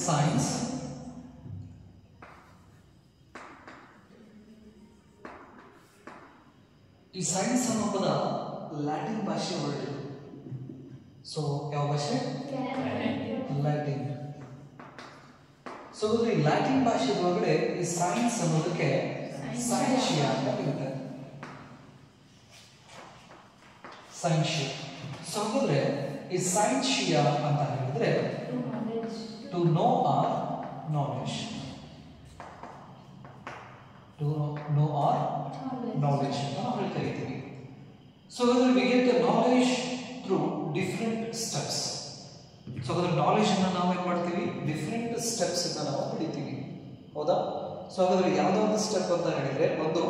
Science. ಈ science ಅನ್ನೋ ಪದ ಲ್ಯಾಟಿನ್ ಭಾಷೆ ವರ್ಡ್. ಸೊ ಯಾವ ಭಾಷೆ? ಲ್ಯಾಟಿನ್. ಸೊ ಈ ಲ್ಯಾಟಿನ್ ಭಾಷೆ ಒಳಗಡೆ ಈ ಸೈನ್ಸ್ ಅನ್ನೋದಕ್ಕೆ ಸೈನ್ಷಿಯಾ ಅಂತ ಕರೀತಾರೆ. ಸೈನ್ಷಿಯಾ. ಸೊ ಹಾಗಾದ್ರೆ ಈ ಸೈನ್ಷಿಯಾ ಅಂತ ಹೇಳಿದ್ರೆ to know or knowledge. To know or knowledge ಅಂತ ನಾವು ಕರಿತೀವಿ. ಸೊ ಹಾಗಾದ್ರೆ we get the knowledge through different steps. So ಹಾಗಾದ್ರೆ ನಾಲೆಜ್ ಅನ್ನ ನಾವು ಏನ್ ಮಾಡ್ತೀವಿ? ಡಿಫರೆಂಟ್ ಸ್ಟೆಪ್ಸ್ ಅನ್ನ ನಾವು ಪಡಿತೀವಿ. ಹೌದಾ? ಸೊ ಹಾಗಾದ್ರೆ ಯಾವುದೋ ಒಂದು ಸ್ಟೆಪ್ ಅಂತ ಹೇಳಿದ್ರೆ ಒಂದು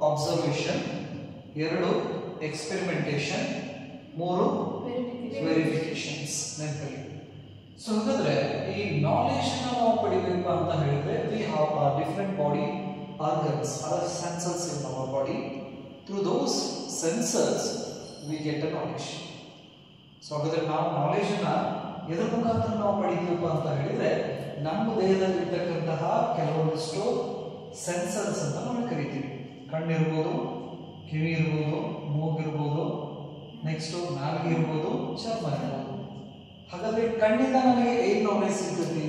ಅಬ್ಸರ್ವೇಷನ್, ಎರಡು ಎಕ್ಸ್ಪೆರಿಮೆಂಟೇಷನ್, ಮೂರು ವೆರಿಫಿಕೇಶನ್ಸ್ ನೆನಪಲ್ಲಿ. ಸೊ ಹಾಗಾದ್ರೆ ಈ ನಾಲೆಜ್ ಅನ್ನ ನಾವು ಪಡಿಬೇಕು ಅಂತ ಹೇಳಿದ್ರೆ we have different body organs are sensors in our body. Through those sensors we get a knowledge. So ಹಾಗಾದ್ರೆ ನಾವು ನಾಲೆಜ್ ಅನ್ನ ಎದ್ರ ಮುಖಾಂತರ ನಾವು ಪಡಿತೀವಪ್ಪ ಅಂತ ಹೇಳಿದ್ರೆ ನಮ್ಮ ದೇಹದಲ್ಲಿರ್ತಕ್ಕಂತಹ ಕೆಲವೊಂದಿಷ್ಟು ಸೆನ್ಸರ್ಸ್ ಅಂತ ನಾವು ಕರಿತೀವಿ. ಕಣ್ಣಿರ್ಬೋದು, ಕಿವಿ ಇರ್ಬೋದು, ಮೂಗಿರ್ಬೋದು, ನೆಕ್ಸ್ಟ್ ನಾಲಿಗೆ ಇರ್ಬೋದು, ಚರ್ಮ ಇರ್ಬೋದು. ಹಾಗಾದ್ರೆ ಕಣ್ಣಿಂದ ನನಗೆ ಏನ್ ನಾಲೆಜ್ ಸಿಗ್ತೈತಿ?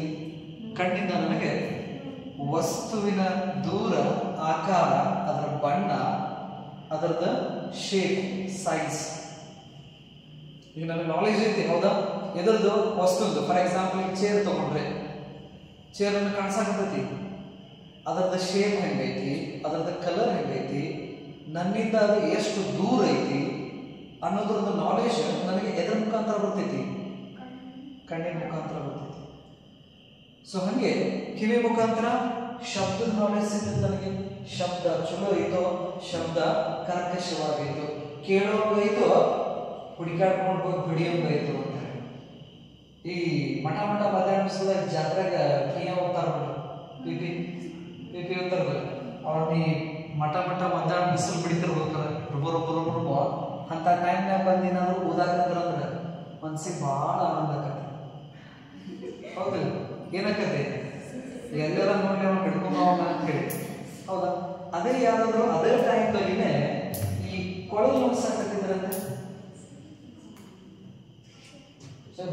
ಕಣ್ಣಿಂದ ನನಗೆ ವಸ್ತುವಿನ ದೂರ, ಆಕಾರ, ಅದರ ಬಣ್ಣ, ಅದರದ ಶೇಪ್, ಸೈಜ್, ಈಗ ನನಗೆ ನಾಲೆಜ್ ಐತಿ. ಹೌದಾ? ಎದರದ್ದು? ವಸ್ತುದು. ಫಾರ್ ಎಕ್ಸಾಂಪಲ್ ಈಗ ಚೇರ್ ತಗೊಂಡ್ರೆ ಚೇರ್ ಅನ್ನು ಕಾಣಿಸಾಕತೈತಿ, ಅದರದ ಶೇಪ್ ಹೆಂಗೈತಿ, ಅದರದ ಕಲರ್ ಹೆಂಗೈತಿ, ನನ್ನಿಂದ ಅದು ಎಷ್ಟು ದೂರ ಐತಿ ಅನ್ನೋದ್ರದ್ದು ನಾಲೆಜ್ ನನಗೆ ಎದರ ಮುಖಾಂತರ ಬರ್ತೈತಿ? ಕಣ್ಣಿನ ಮುಖಾಂತರ ಬರ್ತೈತಿ. ಸೊ ಹಂಗೆ ಕಿವಿ ಮುಖಾಂತರ ಶಬ್ದದ ನಾಲೆಜ್ ಸಿಗ್ತದೆ ನನಗೆ. ಶಬ್ದ ಚಲೋ ಐತೋ, ಶಬ್ದ ಕರ್ಕಶವಾಗೈತೋ, ಕೇಳೋಂಗೈತೋ, ಹುಡುಕಾಡ್ಕೊಂಡು ಹೋಗಿ ಹಿಡಿಯೋಂಗೈತೋ ಅಂತ. ಈ ಮಠ ಮಾತಾಡಿಸೋದ ಜಾತ್ರೆಗ ಕಿಯ ಹೋಗ್ತಾರ ಪಿಪಿ ಪಿಪಿ ಹೋಗ್ತಾರ ಅವ್ರನ್ನ ಮಠ ಮಾತಾಡಿ ಬಿಸಿಲು ಬಿಡಿತಿರ್ಬೇಕಾರೆ ರುಬರೊಬ್ಬರೊಬ್ಬರು ಅಂತ ಟೈಮ್ನಾಗ ಬಂದು ಏನಾದ್ರು ಓದಾಕಂದ್ರೆ ಮನ್ಸಿಗೆ ಭಾಳ ಆನಂದ ಆಕತಿ. ಹೌದಿಲ್ಲ? ಏನಾಕತಿ? ಎಲ್ಲರ ನೋಡಿ ಅವ್ನು ಹಿಡ್ಕೊಂಡು ಅಂತ ಹೇಳಿ. ಹೌದಾ? ಅದೇ ಯಾರಾದ್ರು ಅದೇ ಟೈಮ್ದಲ್ಲಿನೇ ಈ ಕೊಳಲು ನೋಡ್ಸಾಕತ್ತಿದ್ರಂತೆ.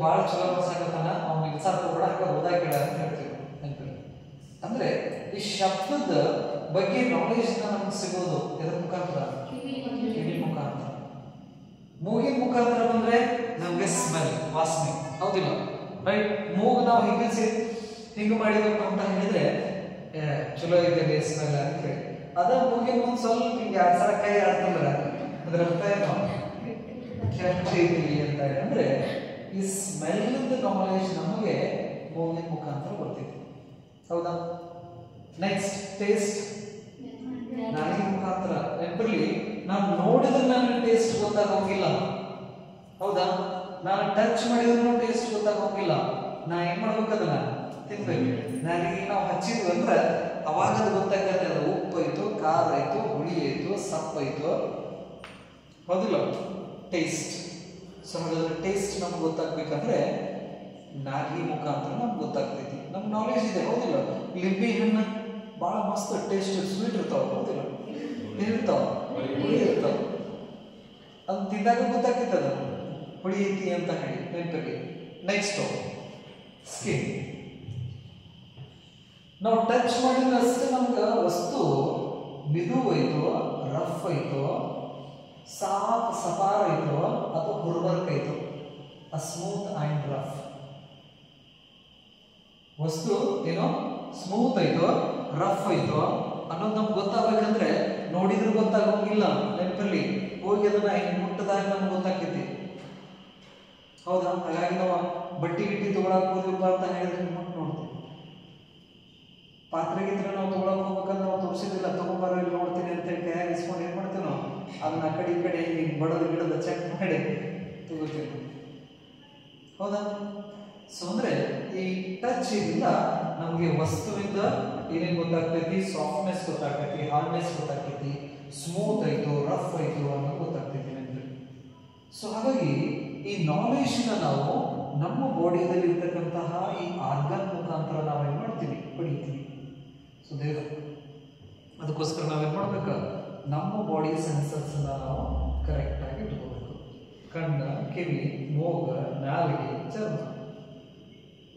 ಭಾಳ ಚಲೋ ನೋಡ್ಸಾಕತ್ತಾನ, ಅವ್ನು ವಿಚಾರ ಕೂಡ ಓದಾಕಿಡ ಅಂತ ಹೇಳ್ತೀವಿ. ಅಂದ್ರೆ ಈ ಶಬ್ದದ ಬಗ್ಗೆ ನಾಲೆಜ್ ನಮ್ಗೆ ಸಿಗೋದು ಎದ್ರ ಮುಖಾಂತರ? ಕಿವಿ ಮುಖಾಂತರ. ಮೂಗಿನ ಮುಖಾಂತರ ಬಂದ್ರೆ ನಮ್ಗೆ ಸ್ಮೆಲ್, ವಾಸನೆ. ಹೌದಿಲ್ಲ? ರೈಟ್? ಮೂಗು ನಾವು ಹಿಂಗೆ ಮಾಡಿದಪ್ಪ ಅಂತ ಹೇಳಿದ್ರೆ ಚಲೋ ಇದೆ ಸ್ಮೆಲ್ ಅಂತ ಹೇಳಿ. ಅದ ಮೂಗಿನ ಮುಂದೆ ಸ್ವಲ್ಪ ಹಿಂಗೆ ಸರ ಕೈ ಆಡ್ತಂದ್ರ ಅದ್ರ ಅರ್ಥ ಏನು? ಕೆಟ್ಟ ಇದೀವಿ ಅಂತ ಹೇಳಿ. ಅಂದ್ರೆ ಈ ಸ್ಮೆಲ್ ನಾಲೆಜ್ ನಮಗೆ ಮೂಗಿನ ಮುಖಾಂತರ ಬರ್ತೈತಿ. ಹೌದಾ? ನೆಕ್ಸ್ಟ್ ಟೇಸ್ಟ್, ನಾಲಿಗೆ ಮುಖಾಂತರ. ನೆನಪಿರ್ಲಿ, ನಾನು ನೋಡಿದ್ರೆ ನನಗೆ ಟೇಸ್ಟ್ ಗೊತ್ತಾಗೋಗಿಲ್ಲ. ಹೌದಾ? ನಾನು ಟಚ್ ಮಾಡಿದ್ರು ಟೇಸ್ಟ್ ಗೊತ್ತಾಗೋಗಿಲ್ಲ. ನಾ ಏನ್ ಮಾಡ್ಬೇಕದನ್ನ ತಿನ್ಬೇಕು. ನಾಲಿಗೆ ನಾವು ಹಚ್ಚಿದ್ವಿ ಅಂದ್ರೆ ಅವಾಗ ಅದು ಗೊತ್ತಾಗತ್ತೆ. ಅದು ಉಪ್ಪು ಐತು, ಖಾರ ಆಯ್ತು, ಹುಳಿ ಆಯ್ತು, ಸಪ್ಪು ಆಯ್ತು. ಹೌದಿಲ್ಲ? ಟೇಸ್ಟ್. ಸೊ ಹಾಗಾದ್ರೆ ಟೇಸ್ಟ್ ನಮ್ಗೆ ಗೊತ್ತಾಗ್ಬೇಕಂದ್ರೆ ನಾಲಿಗೆ ಮುಖಾಂತರ ನಮ್ಗೆ ಗೊತ್ತಾಗ್ತೈತಿ. ನಮ್ಗೆ ನಾಲೆಜ್ ಇದೆ. ಹೌದಿಲ್ಲ? ಲಿಂಬೆ ಹಣ್ಣು ಭಾಳ ಮಸ್ತ್ ಟೇಸ್ಟ್, ಸ್ವೀಟ್ ಇರ್ತಾವ. ಹೌದಿಲ್ಲ? ಏನಿರ್ತಾವ? ಹುಳಿ ಇರ್ತಾವ. ಅದು ತಿಂದಾಗ ಗೊತ್ತಾಗ್ತೈತೆ ಅದು ಹುಳಿ ಐತಿ ಅಂತ ಹೇಳಿ. ನೆನಪಿರಲಿ. Next skin. ನಾವು ಟಚ್ ಮಾಡಿದ್ರಷ್ಟೇ ನಮ್ಗೆ ವಸ್ತು ಮಿದು ಐತೋ, ರಫ್ ಐತೋ, ಸಪಾರ ಐತೋ, ಅಥವಾ ಹುರ್ವರ್ಕ್ ಐತೋ, ಸ್ಮೂತ್ ಅಂಡ್ ರಫ್. ವಸ್ತು ಏನೋ ಸ್ಮೂತ್ ಐತೋ, ರಫ್ ಐತೋ ಅನ್ನೋದು ನಮ್ಗೆ ಗೊತ್ತಾಗಬೇಕಂದ್ರೆ ನೋಡಿದ್ರು ಗೊತ್ತಾಗೋಂಗಿಲ್ಲ. ನೆನಪಲ್ಲಿ ಹೋಗಿ ಅದನ್ನ ಹಿಂಗೆ ಮುಟ್ಟದಾಗ ನಮ್ಗೆ ಗೊತ್ತಾಗ್ತೈತಿ. ಹೌದಾ? ಹಾಗಾಗಿ ನಾವು ಬಟ್ಟಿ ಗಿಟ್ಟಿ ತಗೊಳಕ್ ಹೋದ್ವಿಪ್ಪ ಅಂತ ಹೇಳಿದ್ರೆ ಮುಟ್ಟು ನೋಡ್ತೀವಿ. ಪಾತ್ರೆ ಗಿತ್ರ ನಾವು ತಗೊಳಕ್ ಹೋಗ್ಬೇಕಂದ್ರೆ ನಾವು ತೋರಿಸಿದಿಲ್ಲ, ತಗೊಂಬರೋ ಇಲ್ಲಿ ನೋಡ್ತೀನಿ ಅಂತ ಹೇಳಿ ಕೈಯಾಗ ಇಸ್ಕೊಂಡು ಏನ್ ಮಾಡ್ತೀವಿ ನಾವು? ಅದನ್ನ ಆ ಕಡೆ ಈ ಕಡೆ ಹಿಂಗೆ ಬಡದು ಗಿಡದ ಚೆಕ್ ಮಾಡಿ ತಗೋತೀವಿ. ಹೌದಾ? ಸೊ ಅಂದ್ರೆ ಈ ಟಚ್ ಇಂದ ನಮಗೆ ವಸ್ತುವಿಂದ ಏನೇನು ಗೊತ್ತಾಗ್ತೈತಿ? ಸಾಫ್ಟ್ನೆಸ್ ಗೊತ್ತಾಗ್ತೈತಿ, ಹಾರ್ಡ್ನೆಸ್ ಗೊತ್ತಾಗ್ತೈತಿ, ಸ್ಮೂತ್ ಆಯ್ತು, ರಫ್ ಆಯ್ತು ಅನ್ನೋದು ಗೊತ್ತಾಗ್ತೈತಿ ನಮಗೆ. ಸೊ ಹಾಗಾಗಿ ಈ ನಾಲೆಜ್ ನಾವು ನಮ್ಮ ಬಾಡಿಯಲ್ಲಿ ಇರ್ತಕ್ಕಂತಹ ಈ ಆರ್ಗನ್ ಮುಖಾಂತರ ಅದಕ್ಕೋಸ್ಕರ ನಾವೇನು ಮಾಡ್ಬೇಕು, ನಮ್ಮ ಬಾಡಿ ಸೆನ್ಸರ್ಸ್ ನಾವು ಕರೆಕ್ಟಾಗಿ ಇಟ್ಕೋಬೇಕು. ಕಣ್ಣು, ಕಿವಿ, ಮೂಗ, ನಾಲಿಗೆ, ಚರ್ಮ.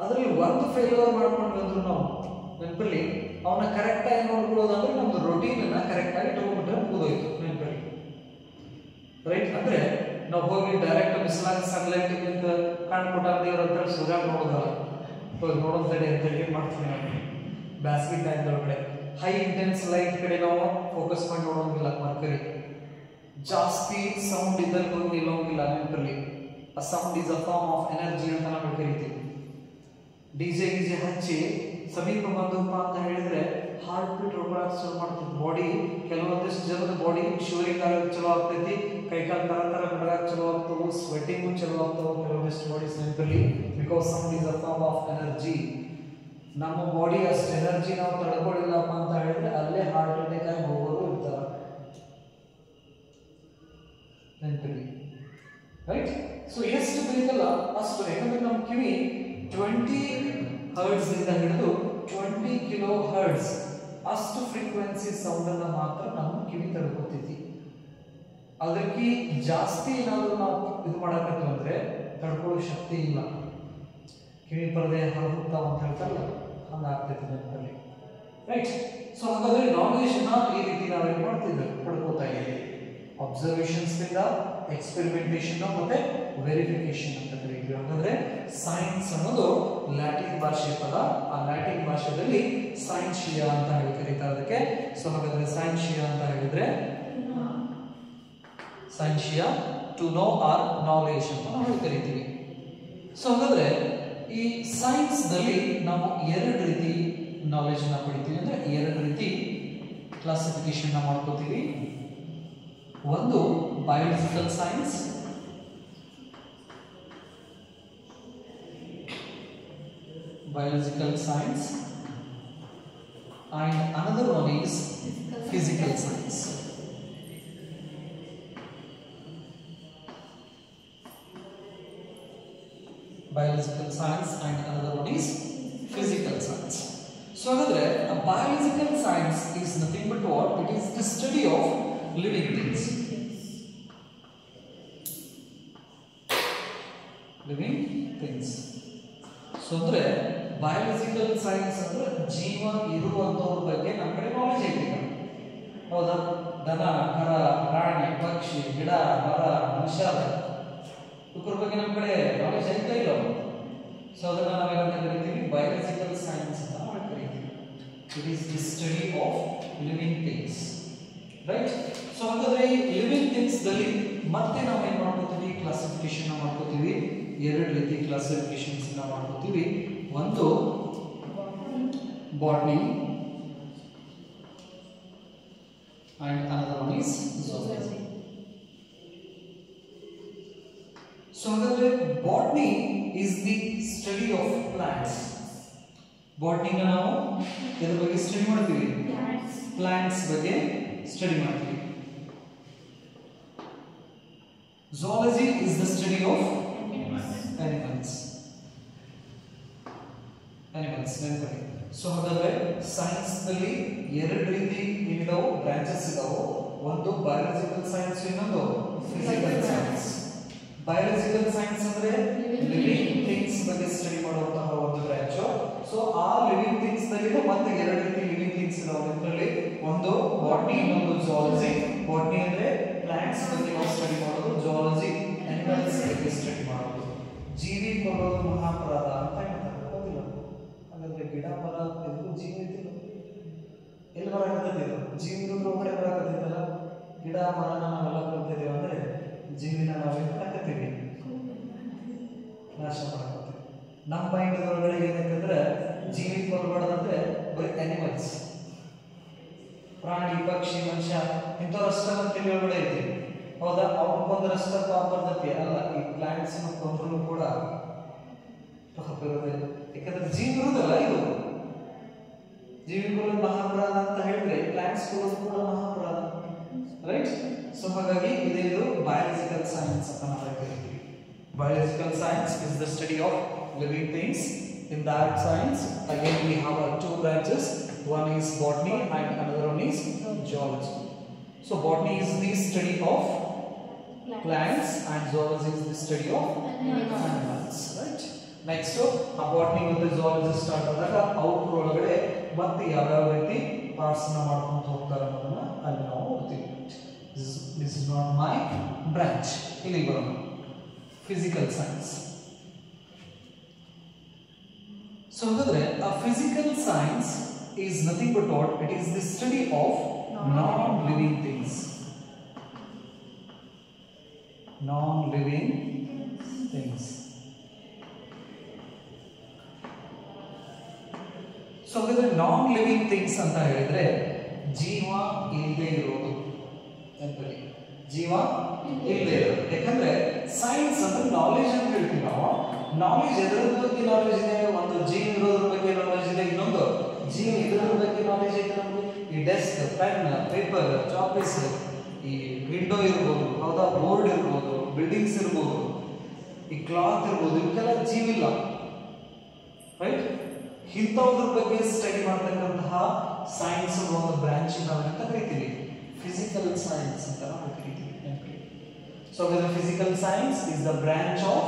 ಅದರಲ್ಲಿ ಒಂದು ಫೇಲ್ಯೂರ್ ಮಾಡ್ಕೊಂಡು ಬಂದ್ರು ನಾವು ನೆನಪಲ್ಲಿ ಅವನ್ನ ಕರೆಕ್ಟಾಗಿ ನೋಡ್ಕೊಳ್ಳೋದಂದ್ರೆ ನಮ್ದು ರೊಟೀನನ್ನು ಕರೆಕ್ಟಾಗಿ ಇಟ್ಕೊಂಡ್ಬಿಟ್ರೆ ಮುಗಿದೋಯ್ತು ನೆನಪಲ್ಲಿ. ರೈಟ್? ಅಂದರೆ ನಾವು ಹೋಗಿ ಡೈರೆಕ್ಟ್ ಬಿಸಿಲಾಗ ಸನ್ಲೈಟ್ ಇಂದ ಕಾಣ್ಕೊಟ್ಟ ದೇವ್ರ ಅಂತೇಳಿ ಸೂರ್ಯ ನೋಡೋದಲ್ಲ, ಹೋಗಿ ನೋಡೋದಡೆ ಅಂತೇಳಿ ಏನು ಮಾಡ್ತೀವಿ ನಾವು ಬ್ಯಾಸ್ಗಿ ಟೈಮ್ದೊಳಗಡೆ ಹೈ ಇಂಟೆನ್ಸ್ ಲೈಟ್ ಕಡೆ ನಾವು ಫೋಕಸ್ ಮಾಡಿ ನೋಡೋಂಗಿಲ್ಲ. ಮರ್ಕರಿ ಜಾಸ್ತಿ ಸೌಂಡ್ ಇದ್ದಲ್ಲಿ ಹೋಗಿ ನಿಲ್ಲೋಂಗಿಲ್ಲ ನೆನಪಲ್ಲಿ. ಆ sound is a form of energy ಅಂತ ನಾವು ಕರಿತೀವಿ. ಡಿಜೆ ಗಿಜೆ ಹಚ್ಚಿ ಸಮೀಪ ಬಂದಪ್ಪ ಅಂತ ಹೇಳಿದ್ರೆ ಹಾರ್ಟ್ ಬೀಟ್ ಹೊಡ್ಕೊಳಕ್ ಶುರು ಮಾಡ್ತದೆ ಬಾಡಿ. ಕೆಲವೊಂದಿಷ್ಟು ಜನದ ಬಾಡಿ ಶಿವರಿಂಗ್ ಆಗಕ್ಕೆ ಚಲೋ ಆಗ್ತೈತಿ, ಕೈಕಾಲು ತರ ತರ ಬೆಳಗಾಕ್ ಚಲೋ ಆಗ್ತವು, ಸ್ವೆಟಿಂಗು ಚಲೋ ಆಗ್ತವು ಕೆಲವೊಂದಿಷ್ಟು ಬಾಡೀಸ್ ನೆನಪಲ್ಲಿ. Because sound is a form of energy. ನಮ್ಮ ಬಾಡಿ ಅಷ್ಟು ಎನರ್ಜಿ ನಾವು ತಡ್ಕೊಳ್ಳಿಲ್ಲಪ್ಪ ಅಂತ ಹೇಳಿದ್ರೆ ಅಲ್ಲೇ ಹಾರ್ಟ್ ಅಟ್ಯಾಕ್ ಆಗಿ ಹೋಗೋರು ಇರ್ತಾರೆ ನೆನಪಲ್ಲಿ. ರೈಟ್? ಸೊ ಎಷ್ಟು ಬೇಕಲ್ಲ ಅಷ್ಟು. ಯಾಕಂದ್ರೆ ನಮ್ಮ ಕಿವಿ 20 ಹರ್ಟ್ಸ್ ಇಂದ ಹಿಡಿದು 20 ಕಿಲೋ ಹರ್ಟ್ಸ್ ಅಷ್ಟು ಫ್ರೀಕ್ವೆನ್ಸಿ ಸೌಂಡ್ ಅನ್ನ ಮಾತ್ರ ನಮ್ಮ ಕಿವಿ ತಡ್ಕೊತೈತಿ. ಅದಕ್ಕೆ ಜಾಸ್ತಿ ಏನಾದರೂ ನಾವು ಇದು ಮಾಡಕತ್ತೀವಿ ಅಂದ್ರೆ ತಡ್ಕೊಳ್ಳೋ ಶಕ್ತಿ ಇಲ್ಲ. ಕಿವಿ ಪರದೆ ಹೊರಗುತ್ತಾ ಅಂತ ಹೇಳ್ತಾರಲ್ಲ, ಹಂಗಾಗ್ತೈತಿ ನೆನಪಲ್ಲಿ. ರೈಟ್? ಸೊ ಹಾಗಾದ್ರೆ ನಾಲೆಜ್ ಈ ರೀತಿ ನಾವೇನು ಮಾಡ್ತಿದ್ವಿ, ಪಡ್ಕೋತಾ ಇದ್ದೀವಿ. ಅಬ್ಸರ್ವೇಷನ್ಸ್ ಇಂದ ಎಕ್ಸ್ಪೆರಿಮೆಂಟೇಷನ್ ಮತ್ತೆ ವೆರಿಫಿಕೇಶನ್ ಅಂತ ಕರೀತೀವಿ. ಹಾಗಾದ್ರೆ ಸೈನ್ಸ್ ಅನ್ನೋದು ಲ್ಯಾಟಿನ್ ಭಾಷೆ ಪದ. ಆ ಲ್ಯಾಟಿನ್ ಭಾಷೆಯಲ್ಲಿ ಸೈನ್ಶಿಯಾ ಅಂತ ಹೇಳಿ ಕರೀತಾರೆ ಅದಕ್ಕೆ. ಸೊ ಹಾಗಾದ್ರೆ ಸೈನ್ಶಿಯಾ ಅಂತ ಹೇಳಿದ್ರೆ ಸೈನ್ಶಿಯಾ ಟು ನೋ ಆರ್ ನಾಲೆಜ್ ಅಂತ ನಾವು ಕರಿತೀವಿ. ಸೊ ಹಾಗಾದ್ರೆ ಈ ಸೈನ್ಸ್ ದಲ್ಲಿ ನಾವು ಎರಡು ರೀತಿ ನಾಲೆಜ್ ನ ಪಡಿತೀವಿ, ಅಂದ್ರೆ ಎರಡು ರೀತಿ ಕ್ಲಾಸಿಫಿಕೇಶನ್ ನ ಮಾಡ್ಕೋತೀವಿ. ಒಂದು biological science, and another one is physical science. Biological science and another one is physical science. So hagadre a biological science is nothing but what? It is the study of living things. Living things. So ಅಂದ್ರೆ biological science ಅಂದ್ರೆ ಜೀವ ಇರುವಂತವ್ರ ಬಗ್ಗೆ ನಮ್ಮ ಕಡೆ knowledge ಐತಿ. ಹೌದಾ? ದನ, ಕರ, ಪ್ರಾಣಿ, ಪಕ್ಷಿ, ಗಿಡ, ಮರ, ಮನುಷ್ಯ ಇವ್ರ ಬಗ್ಗೆ ನಮ್ಮ ಕಡೆ ನಾಲೆಜ್ ಐತಾ ಇಲ್ಲ. ಸೊ ಅದನ್ನ ನಾವೇನಂತ ಕರಿತೀವಿ? ಬಯಾಲಜಿಕಲ್ ಸೈನ್ಸ್ ಅಂತ ನಾವು ಕರಿತೀವಿ. It is the study of living things. Right? So ಹಾಗಾದ್ರೆ ಈ ಲಿವಿಂಗ್ ಥಿಂಗ್ಸ್ ದಲ್ಲಿ ಮತ್ತೆ ನಾವೇನ್ ಮಾಡ್ಕೋತೀವಿ? ಕ್ಲಾಸಿಫಿಕೇಶನ್ ಮಾಡ್ಕೋತೀವಿ. ಎರಡು ರೀತಿ ಕ್ಲಾಸಿಫಿಕೇಶನ್ಸ್ ಮಾಡ್ಕೋತೀವಿ. ಒಂದು botany and another one is zoology. So hagadre botany is the study of plants. Botany na ನಾವು ಇದರ ಬಗ್ಗೆ ಸ್ಟಡಿ ಮಾಡ್ತೀವಿ, ಪ್ಲಾಂಟ್ಸ್ ಬಗ್ಗೆ ಸ್ಟಡಿ ಮಾಡ್ತೀವಿ. Zoology is the study of animals. ನೆನಪಲ್ಲಿ. ಸೊ ಹಾಗಾದ್ರೆ ಸೈನ್ಸ್ ನಲ್ಲಿ ಎರಡು ರೀತಿ ಇದಾವು, ಬ್ರಾಂಚಸ್ ಇದಾವು. ಒಂದು ಬಯಾಲಜಿಕಲ್ ಸೈನ್ಸ್, ಇನ್ನೊಂದು ಫಿಸಿಕಲ್ ಸೈನ್ಸ್. ಬಯಾಲಜಿಕಲ್ ಸೈನ್ಸ್ ಅಂದ್ರೆ ಲಿವಿಂಗ್ ಥಿಂಗ್ಸ್ ಬಗ್ಗೆ ಸ್ಟಡಿ ಮಾಡುವಂತಹ ಒಂದು ಬ್ರಾಂಚ್. ಸೊ ಆ ಲಿವಿಂಗ್ ಥಿಂಗ್ಸ್ ನಲ್ಲಿ ಮತ್ತೆ ಎರಡು ರೀತಿ ಲಿವಿಂಗ್ ಥಿಂಗ್ಸ್ ಇದಾವೆ. ಇದರಲ್ಲಿ ಒಂದು ಬಾಟ್ನಿ, ಇನ್ನೊಂದು ಜುವಾಲಜಿ. ಬಾಟ್ನಿ ಅಂದ್ರೆ ಪ್ಲಾಂಟ್ಸ್ ಬಗ್ಗೆ ನಾವು ಸ್ಟಡಿ ಮಾಡೋದು, ಜುವಾಲಜಿ ಅನಿಮಲ್ಸ್ ಬಗ್ಗೆ ಸ್ಟಡಿ ಮಾಡೋದು. ಜೀವಿ ಕೊಲ್ಲೋದು ಮಹಾಪರಾಧ ಅಂತ ಹೇಳ್ತಾರೆ, ಹೌದಿಲ್ಲ? ಹಾಗಾದ್ರೆ ಗಿಡ ಮರ ಎಲ್ಲಿಗೂ ಜೀವ ಇದ್ದಿಲ್ಲ, ಎಲ್ಲಿ ಬರಾಕತ್ತೈತಿ? ಜೀವಿನ ಒಳಗಡೆ ಬರಾಕತ್ತೈತಲ್ಲ. ಗಿಡ ಮರನ ನಾವೆಲ್ಲ ಕೊಲ್ತಿದ್ದೇವೆ ಅಂದ್ರೆ ಜೀವಿನ ನಾವೇನು ಮಾಡಕತ್ತೀವಿ? ನಾಶ ಮಾಡಕತ್ತೀವಿ. ನಮ್ಮ ಮೈಂಡ್ ಒಳಗಡೆ ಏನಂತಂದ್ರೆ ಜೀವಿ ಕೊಲ್ಬಾರ್ದಂದ್ರೆ ಬರೀ ಅನಿಮಲ್ಸ್, ಪ್ರಾಣಿ, ಪಕ್ಷಿ, ಮನುಷ್ಯ ಇಂಥವ್ರಷ್ಟ ಅಂತೇಳಿ ಒಳಗಡೆ ಐತಿ. ಹೌದಾ? ಅವಕ್ಕೊಂದರಷ್ಟ ಪಾಪ ಬರ್ತೈತಿ. ಅಲ್ಲ, ಈ ಪ್ಲಾಂಟ್ಸ್ ಕೊಂಡ್ರು ಕೂಡ ಪಾಪ ಇರೋದಿಲ್ಲ. ಯಾಕಂದ್ರೆ ಜೀವಿ ಇರುವುದಲ್ಲ, ಇದು ಜೀವಿಗಳು ಮಹಾಪರಾಧ ಅಂತ ಹೇಳಿದ್ರೆ ಪ್ಲಾಂಟ್ಸ್ ಕೂಡ ಮಹಾಪರಾಧ. ರೈಟ್? ಸೊ ಹಾಗಾಗಿ ಇದು ಬಯಾಲಜಿಕಲ್ ಸೈನ್ಸ್ ಅಂತ ನಾವು ಕರಿತೀವಿ. Biological science is the study of living things. In that science again we have two branches, One is botany and another one is zoology. So botany is the study of plants and zoology is the study of animals, right? Next, botany ಮತ್ತು zoology start ಆದಾಗ ಅವ್ರ ಒಳಗಡೆ ಮತ್ತೆ ಯಾವ ರೀತಿ parts ನ ಮಾಡ್ಕೊಂಡು ಹೋಗ್ತಾರೆ ಅನ್ನೋದನ್ನ ಅಲ್ಲಿ ನಾವು ನೋಡ್ತೀವಿ. This is not my branch. ಇಲ್ಲಿ ಬರೋಣ ಫಿಸಿಕಲ್ ಸೈನ್ಸ್. So ಹಾಗಾದ್ರೆ a physical science is nothing but what? It is the study of non-living things. Non-living things. So ಹಾಗಾದ್ರೆ non-living things ಅಂತ ಹೇಳಿದ್ರೆ ಜೀವ ಇಲ್ಲದೆ ಇರೋದು ಅಂತ. ಜೀವ ಇಲ್ಲದೆ ಇರೋದು. ಯಾಕಂದ್ರೆ ಸೈನ್ಸ್ ಅಂದ್ರೆ ನಾಲೆಜ್ ಅಂತ ಹೇಳ್ತೀವಿ ನಾವು. ನಾಲೆಜ್ ಎದರ ಬಗ್ಗೆ ನಾಲೆಜ್ ಇದೆ? ಒಂದು ಜೀವ ಇರೋದ್ರ ಬಗ್ಗೆ ನಾಲೆಜ್ ಇದೆ, ಇನ್ನೊಂದು ಜೀವ ಇರೋದ್ರ ಬಗ್ಗೆ ನಾಲೆಜ್ ಇದೆ ನಮಗೆ. ಈ ಡೆಸ್ಕ್, ಪೆನ್, ಪೇಪರ್, ಚಾಪೀಸ್, ಈ ವಿಂಡೋ ಇರ್ಬೋದು, ಹೌದಾ, ಬೋರ್ಡ್ ಇರ್ಬೋದು, ಬಿಲ್ಡಿಂಗ್ಸ್ ಇರ್ಬೋದು, ಈ ಕ್ಲಾತ್ ಇರ್ಬೋದು, ಇವಕ್ಕೆಲ್ಲ ಜೀವ ಇಲ್ಲ, ರೈಟ್? ಇಂಥದ್ರ ಬಗ್ಗೆ ಸ್ಟಡಿ ಮಾಡತಕ್ಕಂತಹ ಸೈನ್ಸ್ ಒಂದು ಬ್ರಾಂಚ್ ನಾವಂತ ಕರಿತೀವಿ ಫಿಸಿಕಲ್ ಸೈನ್ಸ್ ಅಂತ ನಾವು ಕರಿತೀವಿ. So the physical science is the branch of